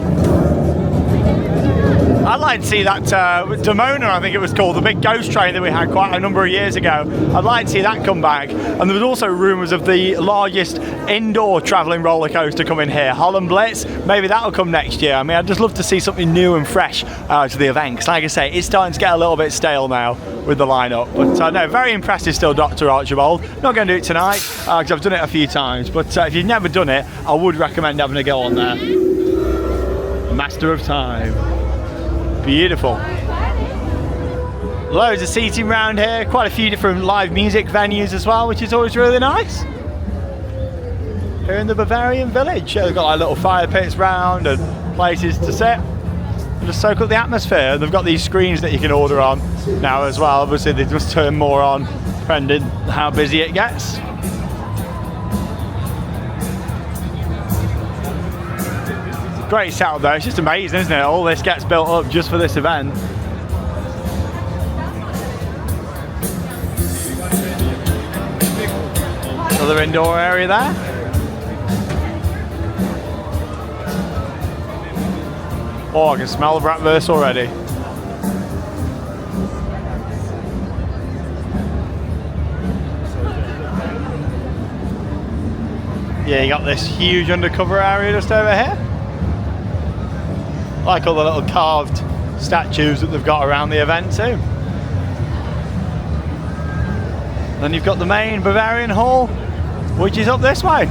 I'd like to see that Demona, I think it was called, the big ghost train that we had quite a number of years ago. I'd like to see that come back. And there was also rumours of the largest indoor travelling roller coaster coming here, Holland Blitz. Maybe that'll come next year. I mean, I'd just love to see something new and fresh to the event. Because like I say, it's starting to get a little bit stale now with the lineup. But no, very impressive still, Dr. Archibald. Not going to do it tonight, because I've done it a few times. But if you've never done it, I would recommend having a go on there. Master of Time. Beautiful. Loads of seating around here, quite a few different live music venues as well, which is always really nice. Here in the Bavarian Village, they've got like little fire pits round and places to sit and just soak up the atmosphere. They've got these screens that you can order on now as well. Obviously they just turn more on depending how busy it gets. Great setup though, it's just amazing, isn't it? All this gets built up just for this event. Another indoor area there. Oh, I can smell the bratwurst already. Yeah, you got this huge undercover area just over here. Like all the little carved statues that they've got around the event too. Then you've got the main Bavarian Hall, which is up this way.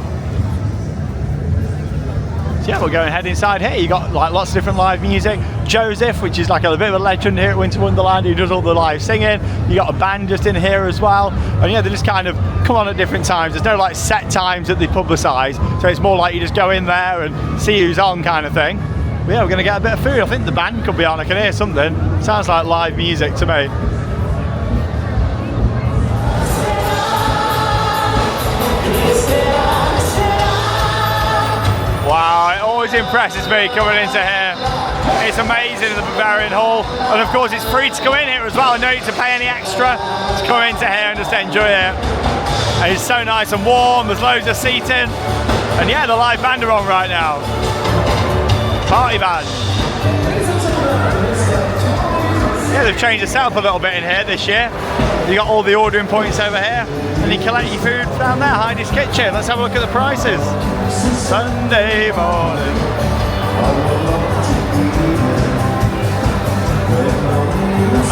So yeah, we'll go and head inside here. You've got like lots of different live music. Joseph, which is like a bit of a legend here at Winter Wonderland, who does all the live singing. You got a band just in here as well. And yeah, they just kind of come on at different times. There's no like set times that they publicise. So it's more like you just go in there and see who's on kind of thing. But yeah, we're going to get a bit of food. I think the band could be on. I can hear something. Sounds like live music to me. Wow, it always impresses me coming into here. It's amazing in the Bavarian Hall. And of course it's free to come in here as well. No need to pay any extra to come into here and just enjoy it. And it's so nice and warm. There's loads of seating. And yeah, the live band are on right now. Party band. Yeah, they've changed the setup a little bit in here this year. You got all the ordering points over here, and you collect your food down there, Heidi's Kitchen. Let's have a look at the prices. Sunday morning.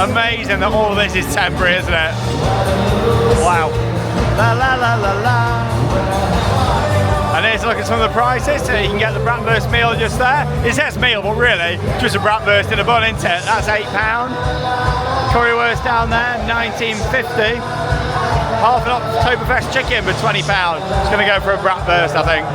Amazing that all of this is temporary, isn't it? Wow. La la la la la. And here's a look at some of the prices. So you can get the bratwurst meal just there. It says meal, but really, just a bratwurst in a bun, isn't it? That's £8. Currywurst down there, £19.50. Half an Oktoberfest chicken for £20. Just going to go for a bratwurst, I think.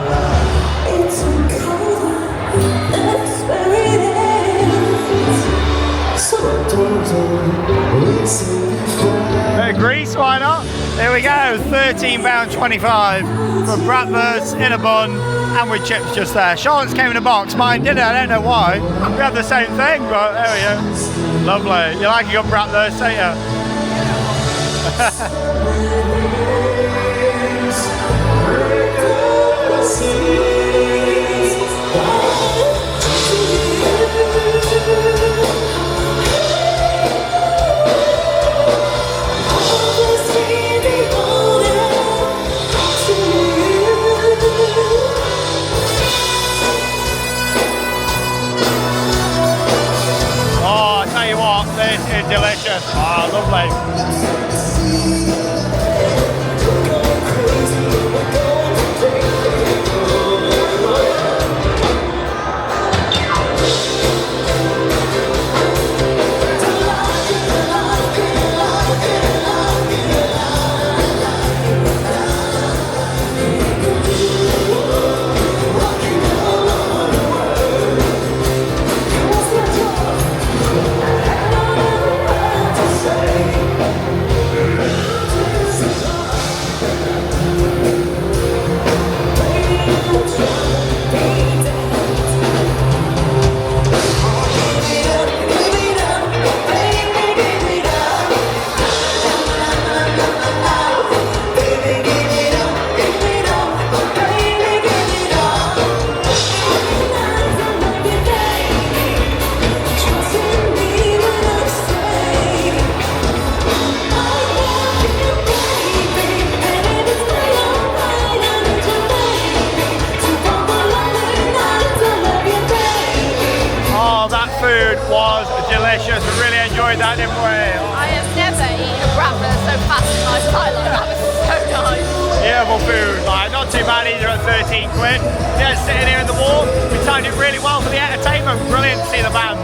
Bit of grease, why not? There we go, £13.25 for bratwurst in a bun and with chips just there. Charlotte's came in a box, mine didn't, I don't know why. We have the same thing, but there we go. Lovely. You like a good bratwurst, don't you? Oh, I tell you what, this is delicious. Oh, lovely. enjoyed that, didn't we? I have never eaten a wrapper so fast in my life. That was so nice. Beautiful food, like not too bad either at 13 quid. Yeah, sitting here in the warm, we timed it really well for the entertainment. Brilliant to see the band.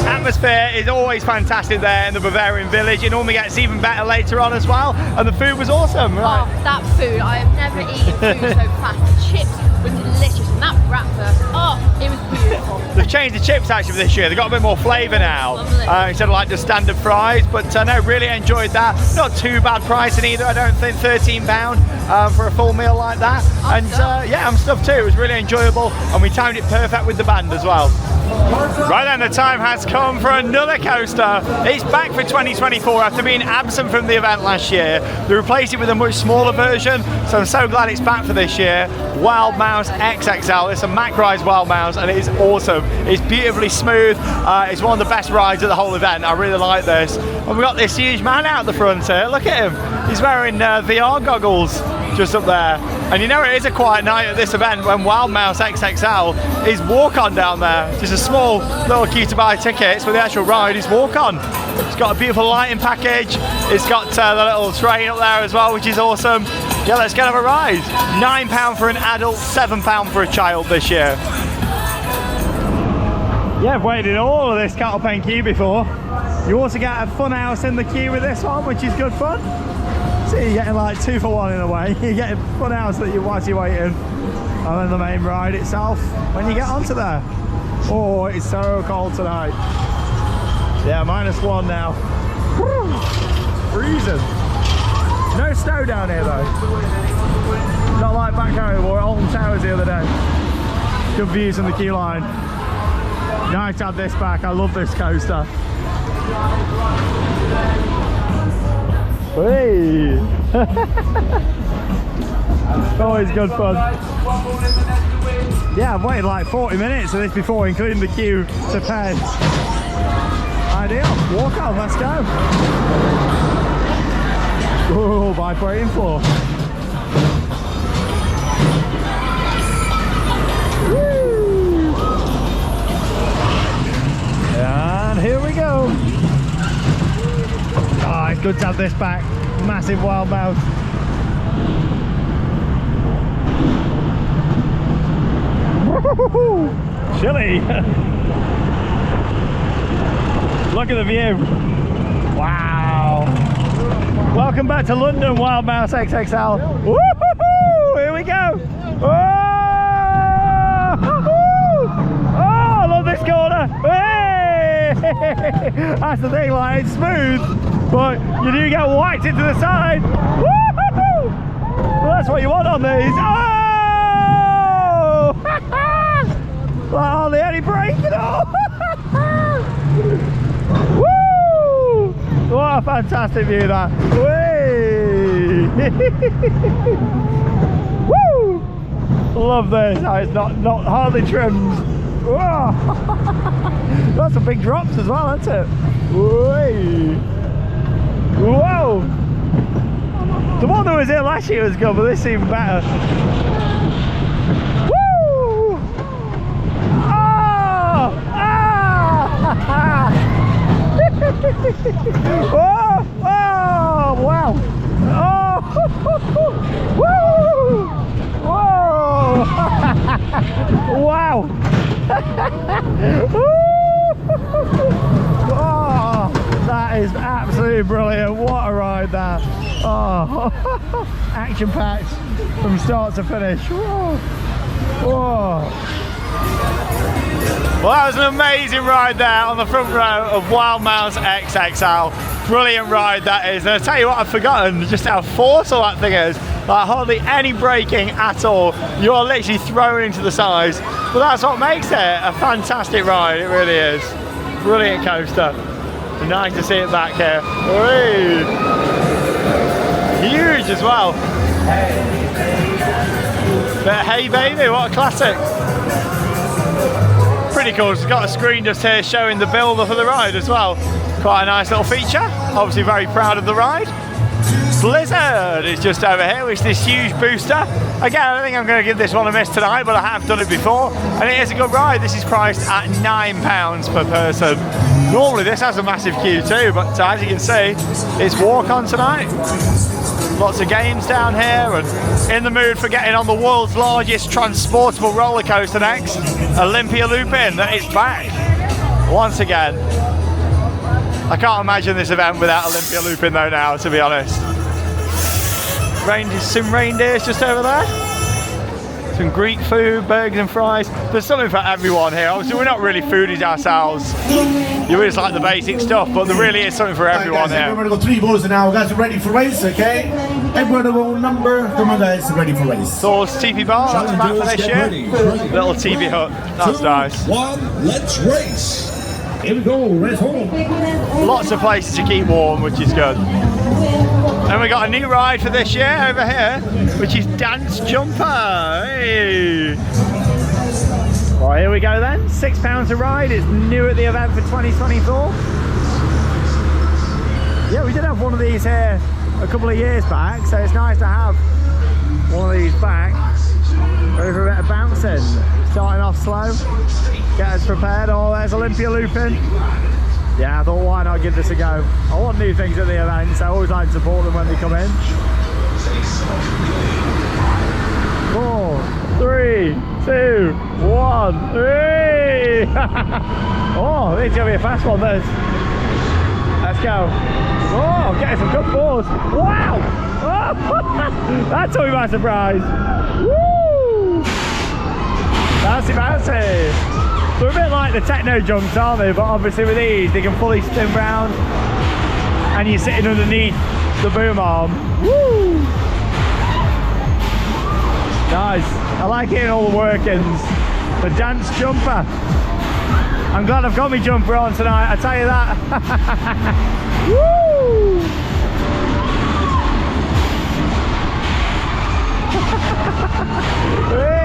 Atmosphere is always fantastic there in the Bavarian Village. It normally gets even better later on as well, and the food was awesome. Right. Oh, that food, I have never eaten food so fast. The chips were delicious, and that wrapper, oh, it was beautiful. They've changed the chips actually for this year. They've got a bit more flavour now, instead of like the standard fries. But no, really enjoyed that. Not too bad pricing either. I don't think £13 for a full meal like that. And yeah, I'm stuffed too. It was really enjoyable, and we timed it perfect with the band as well. Right then, the time has come for another coaster. It's back for 2024 after being absent from the event last year. They replaced it with a much smaller version, so I'm so glad it's back for this year. Wild Mouse XXL. It's a Mack Rise Wild Mouse, and it is awesome. It's beautifully smooth. It's one of the best rides of the whole event. I really like this. And we've got this huge man out the front here. Look at him. He's wearing VR goggles just up there. And you know it is a quiet night at this event when Wild Mouse XXL is walk-on down there. Just a small little queue to buy tickets, but the actual ride is walk-on. It's got a beautiful lighting package. It's got the little train up there as well, which is awesome. Yeah, let's get have a ride. £9 for an adult, £7 for a child this year. Yeah, I've waited in all of this cattle pen queue before. You also get a fun house in the queue with this one, which is good fun. So you're getting like 2 for 1 in a way. You're getting fun house that whilst you're waiting. And then the main ride itself when you get onto there. Oh, it's so cold tonight. Yeah, -1 now. Woo, freezing. No snow down here though. Not like back home or Alton Towers the other day. Good views on the queue line. Nice to have this back. I love this coaster. Hey! Always good fun. Yeah, I've waited like 40 minutes of this before, including the queue to pay. Ideal. Walk on, let's go. Oh, vibrating floor. Woo! And here we go. Oh, it's good to have this back. Massive Wild Mouse. Chilly. Look at the view. Wow. Welcome back to London, Wild Mouse XXL. Woo-hoo-hoo! Here we go. Oh! Oh, I love this corner. Hey! That's the thing, like it's smooth, but you do get whacked into the side. Woo-hoo-hoo! Well, that's what you want on these. Oh! Like hardly any brake at all. Woo! What a fantastic view that. Whee! Woo! Love this. Oh, it's not hardly trimmed. Whoa! Got some big drops as well, isn't it? Whee! Whoa! The one that was here last year was good, but this is even better. Oh, oh, wow. Oh, woo. Whoa. Wow. Oh, that is absolutely brilliant. What a ride that. Oh, action packed from start to finish. Whoa. Whoa. Well, that was an amazing ride there on the front row of Wild Mouse XXL. Brilliant ride that is. And I'll tell you what, I've forgotten just how forceful that thing is. Like hardly any braking at all. You're literally thrown into the sides. But that's what makes it a fantastic ride. It really is. Brilliant coaster. Nice to see it back here. Whee! Huge as well. But hey baby, what a classic. Pretty cool. It's got a screen just here showing the build up of the ride as well. Quite a nice little feature. Obviously very proud of the ride. Blizzard is just over here, which is this huge booster. Again, I don't think I'm going to give this one a miss tonight, but I have done it before, and it is a good ride. This is priced at £9 per person. Normally this has a massive queue too, but as you can see, it's walk on tonight. Lots of games down here, and in the mood for getting on the world's largest transportable roller coaster next, Olympia Looping, that is back once again. I can't imagine this event without Olympia Looping though now, to be honest. Some reindeers just over there. Some Greek food, burgers and fries. There's something for everyone here. Obviously we're not really foodies ourselves. You just like the basic stuff, but there really is something for everyone here. We're going to go 3 balls now. Guys, ready for race, okay? Everyone to go number. Come on guys, ready for race. Thor's TP bar, that's back for this year. Little TP hut, that's nice. 1, let's race. Here we go, race home. Lots of places to keep warm, which is good. And we got a new ride for this year over here, which is Dance Jumper. Hey. Well, here we go then. £6 a ride. It's new at the event for 2024. Yeah, we did have one of these here a couple of years back, so it's nice to have one of these back. Ready for a bit of bouncing. Starting off slow. Get us prepared. Oh, there's Olympia Looping. Yeah, I thought, why not give this a go? I want new things at the event, so I always like to support them when they come in. 4, 3, 2, 1. Hey! Oh, this is going to be a fast one, this. Let's go. Oh, getting some good balls. Wow! Oh, that took me by surprise. Woo! Bouncy, bouncy. They're a bit like the techno jumps, aren't they? But obviously with these, they can fully spin round and you're sitting underneath the boom arm. Woo! Nice. I like hearing all the workings. The dance jumper. I'm glad I've got my jumper on tonight, I tell you that. Woo! Hey!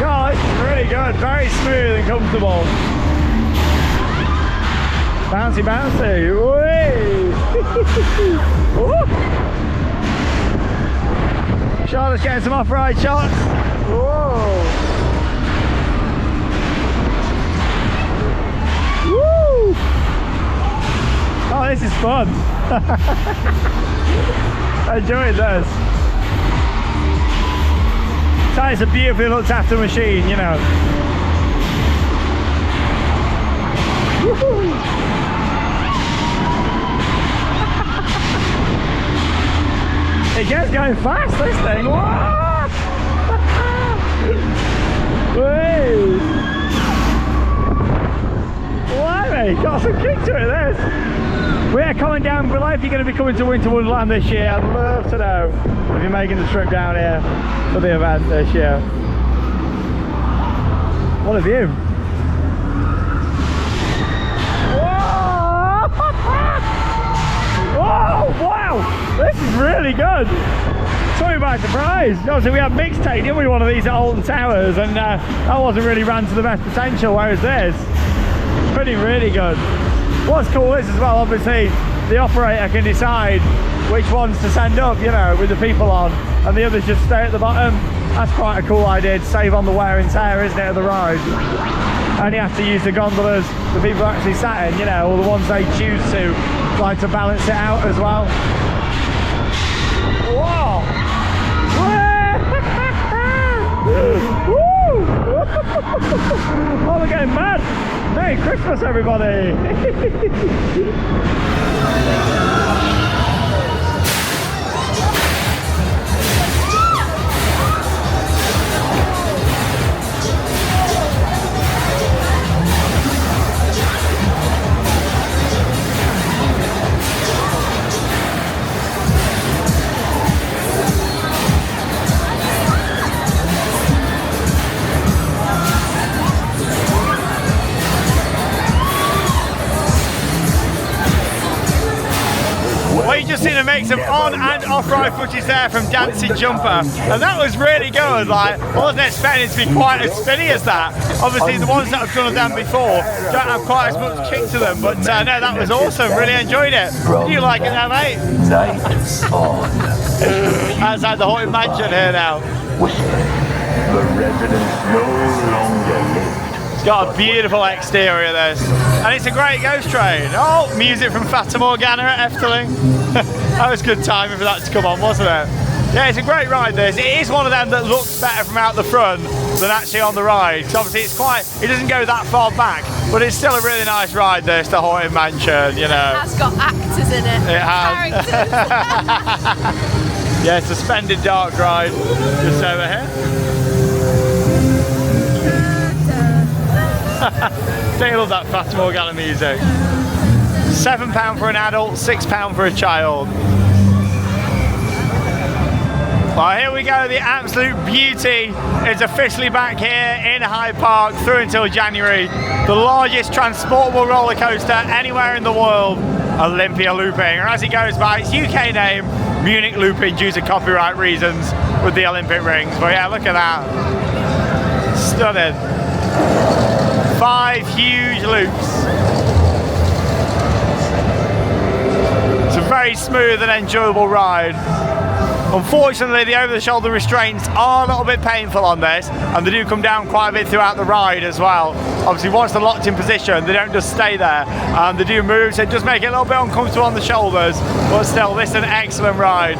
God, this is really good, very smooth and comfortable. Bouncy, bouncy. Charlotte's getting some off-ride shots. Whoa. Woo. Oh, this is fun. I enjoyed this. It's a beautifully looked after machine, you know. It gets going fast, this thing. Blimey, got some kick to it, this. We're coming down below. If you're going to be coming to Winter Wonderland this year, I'd love to know if you're making the trip down here for the event this year. What a view. Whoa! Whoa, wow, this is really good. Took me by surprise. Obviously we had mixtape, didn't we, one of these at Alton Towers, and that wasn't really ran to the best potential, whereas this, pretty really good. What's cool is as well, obviously, the operator can decide which ones to send up, you know, with the people on, and the others just stay at the bottom. That's quite a cool idea to save on the wear and tear, isn't it, of the ride? And you have to use the gondolas the people actually sat in, you know, or the ones they choose to, like to balance it out as well. Whoa! Oh, we're getting mad! Merry Christmas, everybody! some on and off-ride footage there from Dancing Jumper, and that was really good. Like, I wasn't expecting it to be quite as spinny as that. Obviously, the ones that have done them before don't have quite as much kick to them, but no, that was awesome. Really enjoyed it. Did you like it now, mate? Outside the Haunted Mansion here now. The residents no longer live. It's got a beautiful exterior, this, and it's a great ghost train. Oh, music from Fata Morgana at Efteling. That was good timing for that to come on, wasn't it? Yeah, it's a great ride, this. It is one of them that looks better from out the front than actually on the ride. So obviously it doesn't go that far back, but it's still a really nice ride, this, the Haunted Mansion, you know. It has got actors in it. It has. Characters. Yeah, suspended dark ride just over here. They love that Fata Morgana music. £7 for an adult, £6 for a child. Well, here we go, the absolute beauty is officially back here in Hyde Park through until January. The largest transportable roller coaster anywhere in the world, Olympia Looping. Or as it goes by its UK name, Munich Looping, due to copyright reasons with the Olympic rings. But yeah, look at that. Stunning. 5 huge loops. It's a very smooth and enjoyable ride. Unfortunately, the over-the-shoulder restraints are a little bit painful on this, and they do come down quite a bit throughout the ride as well. Obviously, once they're locked in position, they don't just stay there. They do move, so it does make it a little bit uncomfortable on the shoulders, but still, this is an excellent ride.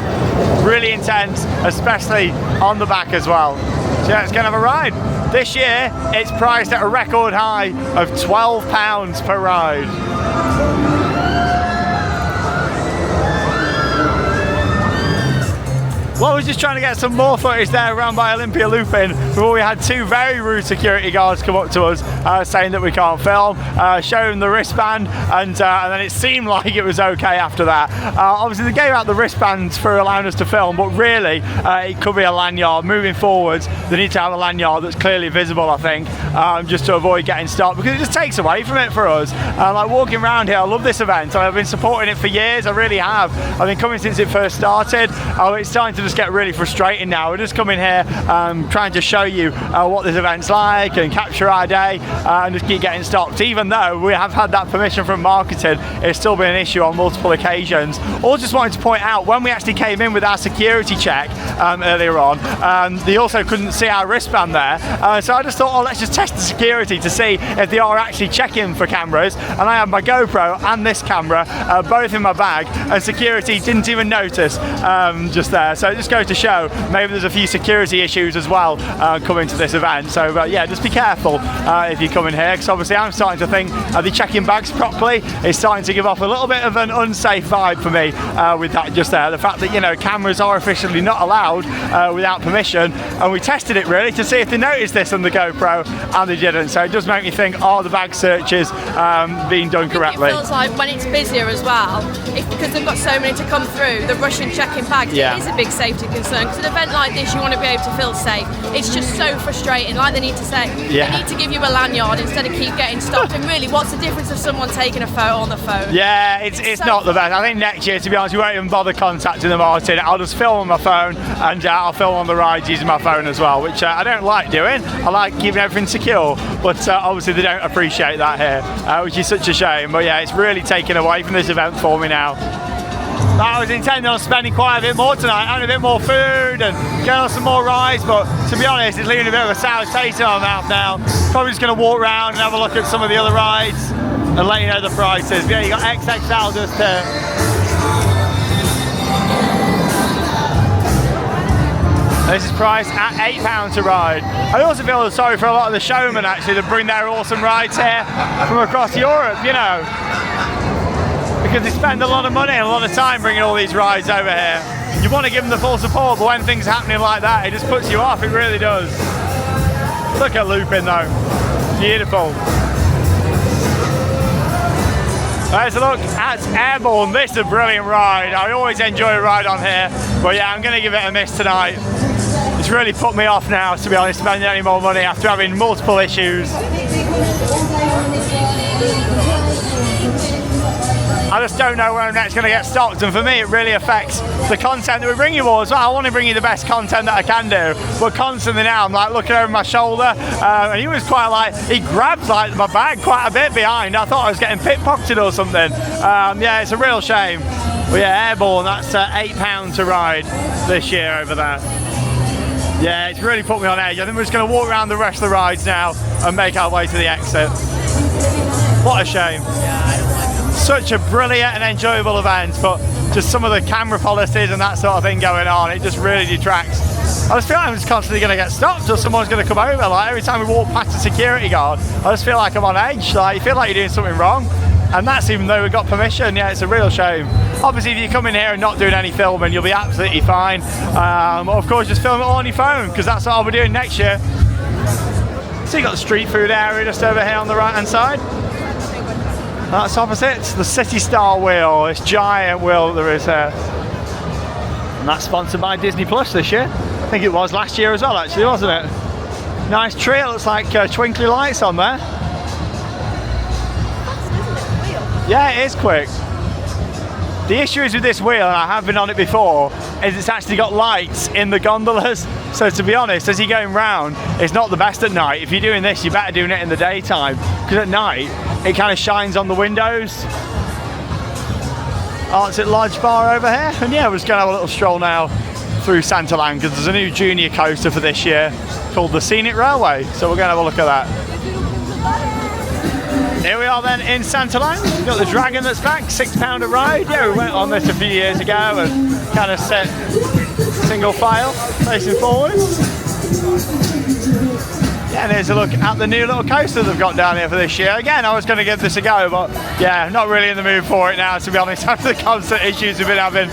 Really intense, especially on the back as well. So yeah, it's kind of a ride. This year, it's priced at a record high of £12 per ride. Well, I was just trying to get some more footage there around by Olympia Looping before we had 2 very rude security guards come up to us saying that we can't film, showing the wristband, and then it seemed like it was okay after that. Obviously they gave out the wristbands for allowing us to film, but really it could be a lanyard. Moving forwards, they need to have a lanyard that's clearly visible, I think, just to avoid getting stopped, because it just takes away from it for us. Like walking around here, I love this event. I've been supporting it for years, I really have. I've been coming since it first started. It's starting to just get really frustrating now. We're just coming here trying to show you what this event's like and capture our day, and just keep getting stopped. Even though we have had that permission from marketing, it's still been an issue on multiple occasions. Also just wanted to point out, when we actually came in with our security check earlier on, they also couldn't see our wristband there, so I just thought, oh, let's just test the security to see if they are actually checking for cameras, and I have my GoPro and this camera both in my bag, and security didn't even notice just there. So it just goes to show maybe there's a few security issues as well coming to this event. So yeah, just be careful if you come in here, because obviously I'm starting to think, are they checking bags properly? It's starting to give off a little bit of an unsafe vibe for me with that just there. The fact that, you know, cameras are officially not allowed without permission, and we tested it really to see if they noticed this on the GoPro, and they didn't. So it does make me think, are the bag searches being done correctly? It feels like when it's busier as well, because they've got so many to come through, the rush and checking bags, yeah, it is a big safety concern, because an event like this you want to be able to feel safe. It's just so frustrating, like they need to say, yeah, they need to give you a lanyard instead of keep getting stopped. And really, what's the difference of someone taking a photo on the phone? Yeah, it's so not the best. I think next year, to be honest, we won't even bother contacting the marketing. I'll just film on my phone, and I'll film on the rides using my phone as well, which I don't like doing. I like keeping everything secure, but obviously they don't appreciate that here, which is such a shame. But yeah, it's really taken away from this event for me now. I was intending on spending quite a bit more tonight, having a bit more food and going on some more rides, but to be honest, it's leaving a bit of a sour taste in my mouth now. Probably just going to walk around and have a look at some of the other rides and let you know the prices. But yeah, you got XXL just here. This is priced at £8 to ride. I also feel sorry for a lot of the showmen actually that bring their awesome rides here from across Europe, you know, because they spend a lot of money and a lot of time bringing all these rides over here. You want to give them the full support, but when things are happening like that, it just puts you off, it really does. Look at Looping though, beautiful. Let's look at Airborne. This is a brilliant ride. I always enjoy a ride on here, but yeah, I'm going to give it a miss tonight. It's really put me off now, to be honest, spending any more money after having multiple issues. I just don't know where I'm next going to get stopped, and for me it really affects the content that we bring you all as well. I want to bring you the best content that I can do, but constantly now I'm like looking over my shoulder, and he was quite like, he grabbed like my bag quite a bit behind. I thought I was getting pickpocketed or something. Yeah, it's a real shame. But yeah, Airborne, that's £8 to ride this year over there. Yeah, it's really put me on edge. I think we're just going to walk around the rest of the rides now and make our way to the exit. What a shame. Such a brilliant and enjoyable event, but just some of the camera policies and that sort of thing going on, it just really detracts. I just feel like I'm just constantly going to get stopped or someone's going to come over. Like every time we walk past a security guard, I just feel like I'm on edge. Like you feel like you're doing something wrong. And that's even though we got permission. Yeah, it's a real shame. Obviously, if you come in here and not doing any filming, you'll be absolutely fine. Of course, just film it all on your phone, because that's what I'll be doing next year. So you got the street food area just over here on the right hand side. That's opposite the City Star wheel, this giant wheel that there is here. And that's sponsored by Disney Plus this year. I think it was last year as well, actually, wasn't it? Nice tree, it looks like twinkly lights on there. Yeah, it is quick. The issue is with this wheel, and I have been on it before, is it's actually got lights in the gondolas. So to be honest, as you're going round, it's not the best at night. If you're doing this, you're better doing it in the daytime, because at night, it kind of shines on the windows. Arctic Lodge bar over here. And yeah, we're just going to have a little stroll now through Santaland, because there's a new junior coaster for this year called the Scenic Railway. So we're going to have a look at that. Here we are then in Santaland. We've got the Dragon that's back, £6 a ride. Yeah, we went on this a few years ago and kind of set single file, facing forwards. Yeah, and here's a look at the new little coaster they've got down here for this year. Again, I was going to give this a go, but yeah, not really in the mood for it now, to be honest, after the constant issues we've been having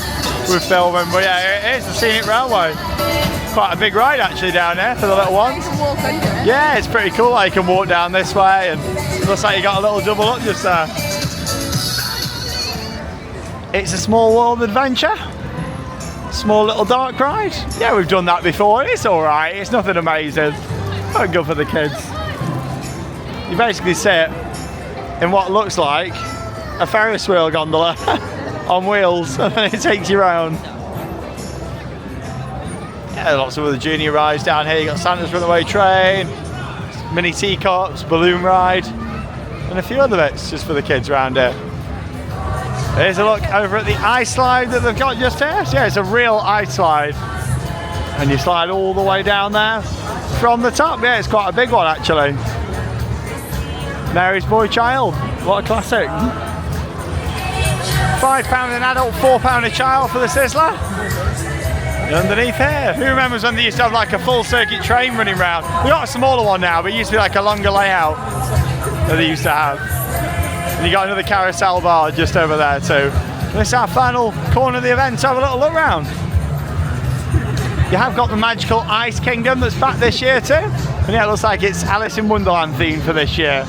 with filming. But yeah, it is the Scenic Railway. Quite a big ride actually down there for the little ones. Yeah, it's pretty cool. You can walk down this way, and it looks like you got a little double up just there. It's a small world adventure. Small little dark ride. Yeah, we've done that before. It's all right. It's nothing amazing. Not good for the kids. You basically sit in what looks like a Ferris wheel gondola on wheels, and then it takes you around. Yeah, lots of other junior rides down here. You got Santa's Runaway Train, mini teacups, balloon ride, and a few other bits just for the kids around here. Here's a look over at the ice slide that they've got just here. So yeah, it's a real ice slide, and you slide all the way down there from the top. Yeah, it's quite a big one actually. Mary's Boy Child, what a classic. £5 an adult, £4 a child for the Sizzler. Underneath here, who remembers when they used to have like a full circuit train running around? We got a smaller one now, but it used to be like a longer layout that they used to have. And you got another carousel bar just over there too. And this is our final corner of the event, so have a little look round. You have got the magical Ice Kingdom that's back this year too. And yeah, it looks like it's Alice in Wonderland theme for this year.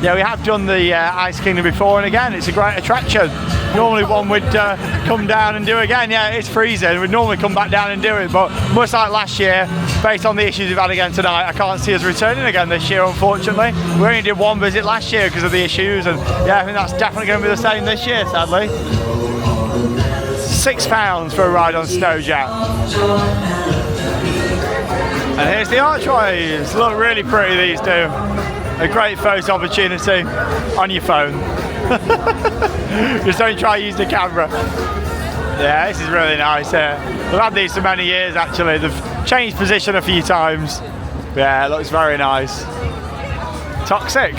Yeah, we have done the Ice Kingdom before, and again, it's a great attraction. Normally one would come down and do again. Yeah, it's freezing. We'd normally come back down and do it, but much like last year, based on the issues we've had again tonight, I can't see us returning again this year, unfortunately. We only did one visit last year because of the issues, and yeah, I think that's definitely going to be the same this year, sadly. £6 for a ride on Snowjack. And here's the archways. Look really pretty, these do. A great photo opportunity on your phone. Just don't try to use the camera. Yeah, this is really nice here. We've had these for many years actually. They've changed position a few times. Yeah, it looks very nice. Toxic.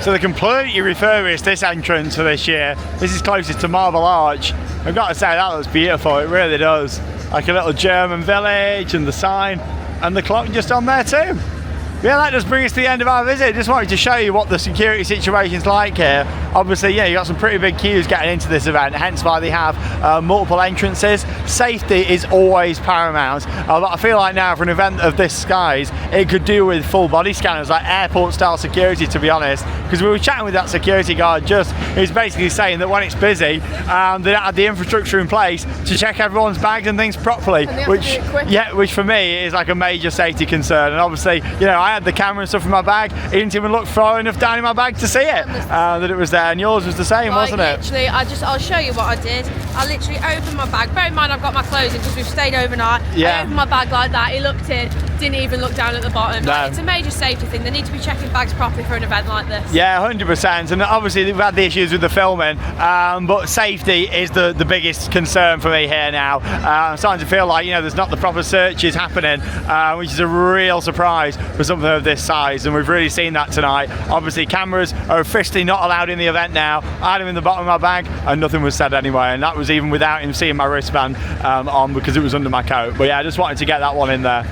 So they completely refurbished this entrance for this year. This is closest to Marble Arch. I've got to say that looks beautiful, it really does. Like a little German village and the sign and the clock just on there too. Yeah, that does bring us to the end of our visit. Just wanted to show you what the security situation's like here. obviously, yeah, you got some pretty big queues getting into this event, hence why they have multiple entrances. Safety is always paramount, but I feel like now for an event of this size, it could do with full body scanners, like airport style security, to be honest, because we were chatting with that security guard who's basically saying that when it's busy, they don't have the infrastructure in place to check everyone's bags and things properly, which for me is like a major safety concern. And obviously, you know, I had the camera and stuff in my bag, it didn't even look far enough down in my bag to see it, that it was there, and yours was the same, wasn't it? Literally, I'll show you what I did. I literally opened my bag. Bear in mind, I've got my clothes in because we've stayed overnight. Yeah. I opened my bag like that. He looked in, didn't even look down at the bottom. No. Like, it's a major safety thing. They need to be checking bags properly for an event like this. Yeah, 100%. And obviously we've had the issues with the filming, but safety is the biggest concern for me here now. I'm starting to feel like, you know, there's not the proper searches happening, which is a real surprise for something of this size, and we've really seen that tonight. Obviously cameras are officially not allowed in the event now. I had him in the bottom of my bag and nothing was said anyway, and that was even without him seeing my wristband on, because it was under my coat. But yeah, I just wanted to get that one in there.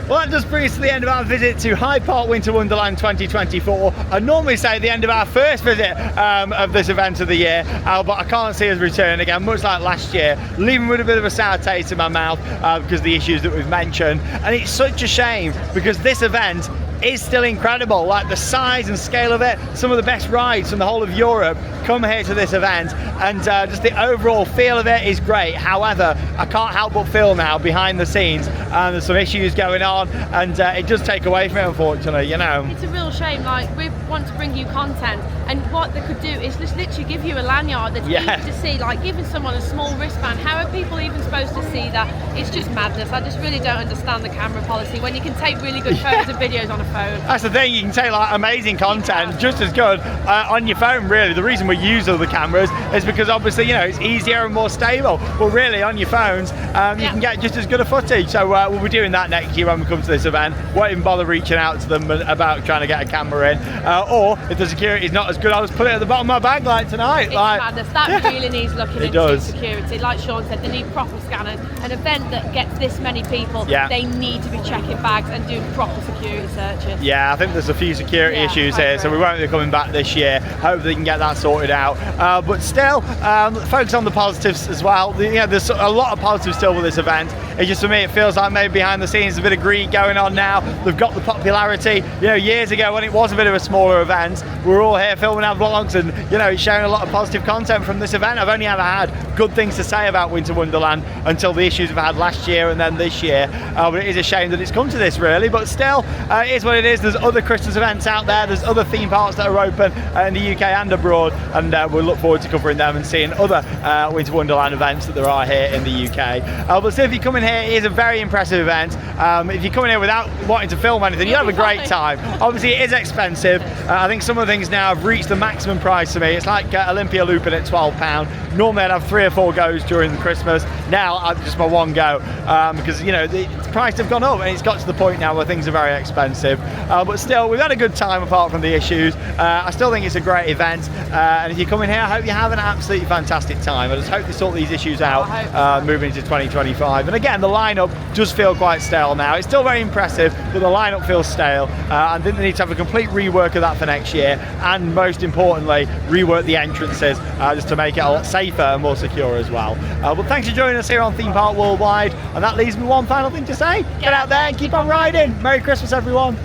Well, that does bring us to the end of our visit to Hyde Park Winter Wonderland 2024. I normally say the end of our first visit of this event of the year, but I can't see us return again, much like last year, leaving with a bit of a sour taste in my mouth because of the issues that we've mentioned. And it's such a shame because this event is still incredible. Like the size and scale of it, some of the best rides from the whole of Europe come here to this event, and just the overall feel of it is great. However, I can't help but feel now behind the scenes there's some issues going on, and it does take away from it, unfortunately, you know. It's a real shame. Like, we want to bring you content, and what they could do is just literally give you a lanyard that's easy to see, like giving someone a small wristband. How are people even supposed to see that? It's just madness. I just really don't understand the camera policy when you can take really good photos and videos on a phone. That's the thing, you can take like amazing content just as good on your phone, really. The reason we use other cameras is because obviously, you know, it's easier and more stable, but really on your phones you can get just as good a footage. So we'll be doing that next year when we come to this event. Won't even bother reaching out to them about trying to get a camera in, or if the security is not as good, I'll just put it at the bottom of my bag like tonight. It's like madness. That really needs looking into does. security. Like Sean said, they need proper scanners. An event that gets this many people, they need to be checking bags and doing proper security searches. Yeah, I think there's a few security issues here, so we won't be coming back this year. Hope they can get that sorted out. But still, focus on the positives as well. You know, there's a lot of positives still with this event. It's just, for me, it feels like maybe behind the scenes a bit of greed going on now. They've got the popularity. You know, years ago when it was a bit of a smaller event, we were all here filming our vlogs, and you know, it's sharing a lot of positive content from this event. I've only ever had good things to say about Winter Wonderland until the issues we've had last year and then this year. But it is a shame that it's come to this, really. But still, it is what it is. There's other Christmas events out there. There's other theme parks that are open in the UK and abroad, and we'll look forward to covering them and seeing other Winter Wonderland events that there are here in the UK. But still, if you come in here, it is a very impressive event. If you come in here without wanting to film anything, you'll have a great time. Obviously, it is expensive. I think some of the things now have reached the maximum price for me. It's like Olympia looping at £12. Normally I'd have 3 or 4 goes during Christmas. Now I've just my one go because, you know, the price have gone up, and it's got to the point now where things are very expensive. But still, we've had a good time apart from the issues. I still think it's a great event, and if you come in here, I hope you have an absolutely fantastic time. I just hope they sort these issues out moving into 2025. And again, the lineup does feel quite stale now. It's still very impressive, but the lineup feels stale. I think they need to have a complete rework of that for next year, and most importantly, rework the entrances just to make it a lot safer and more secure as well. But thanks for joining us here on Theme Park Worldwide, and that leaves me one final thing to say. Get out there and keep on riding. Merry Christmas, everyone.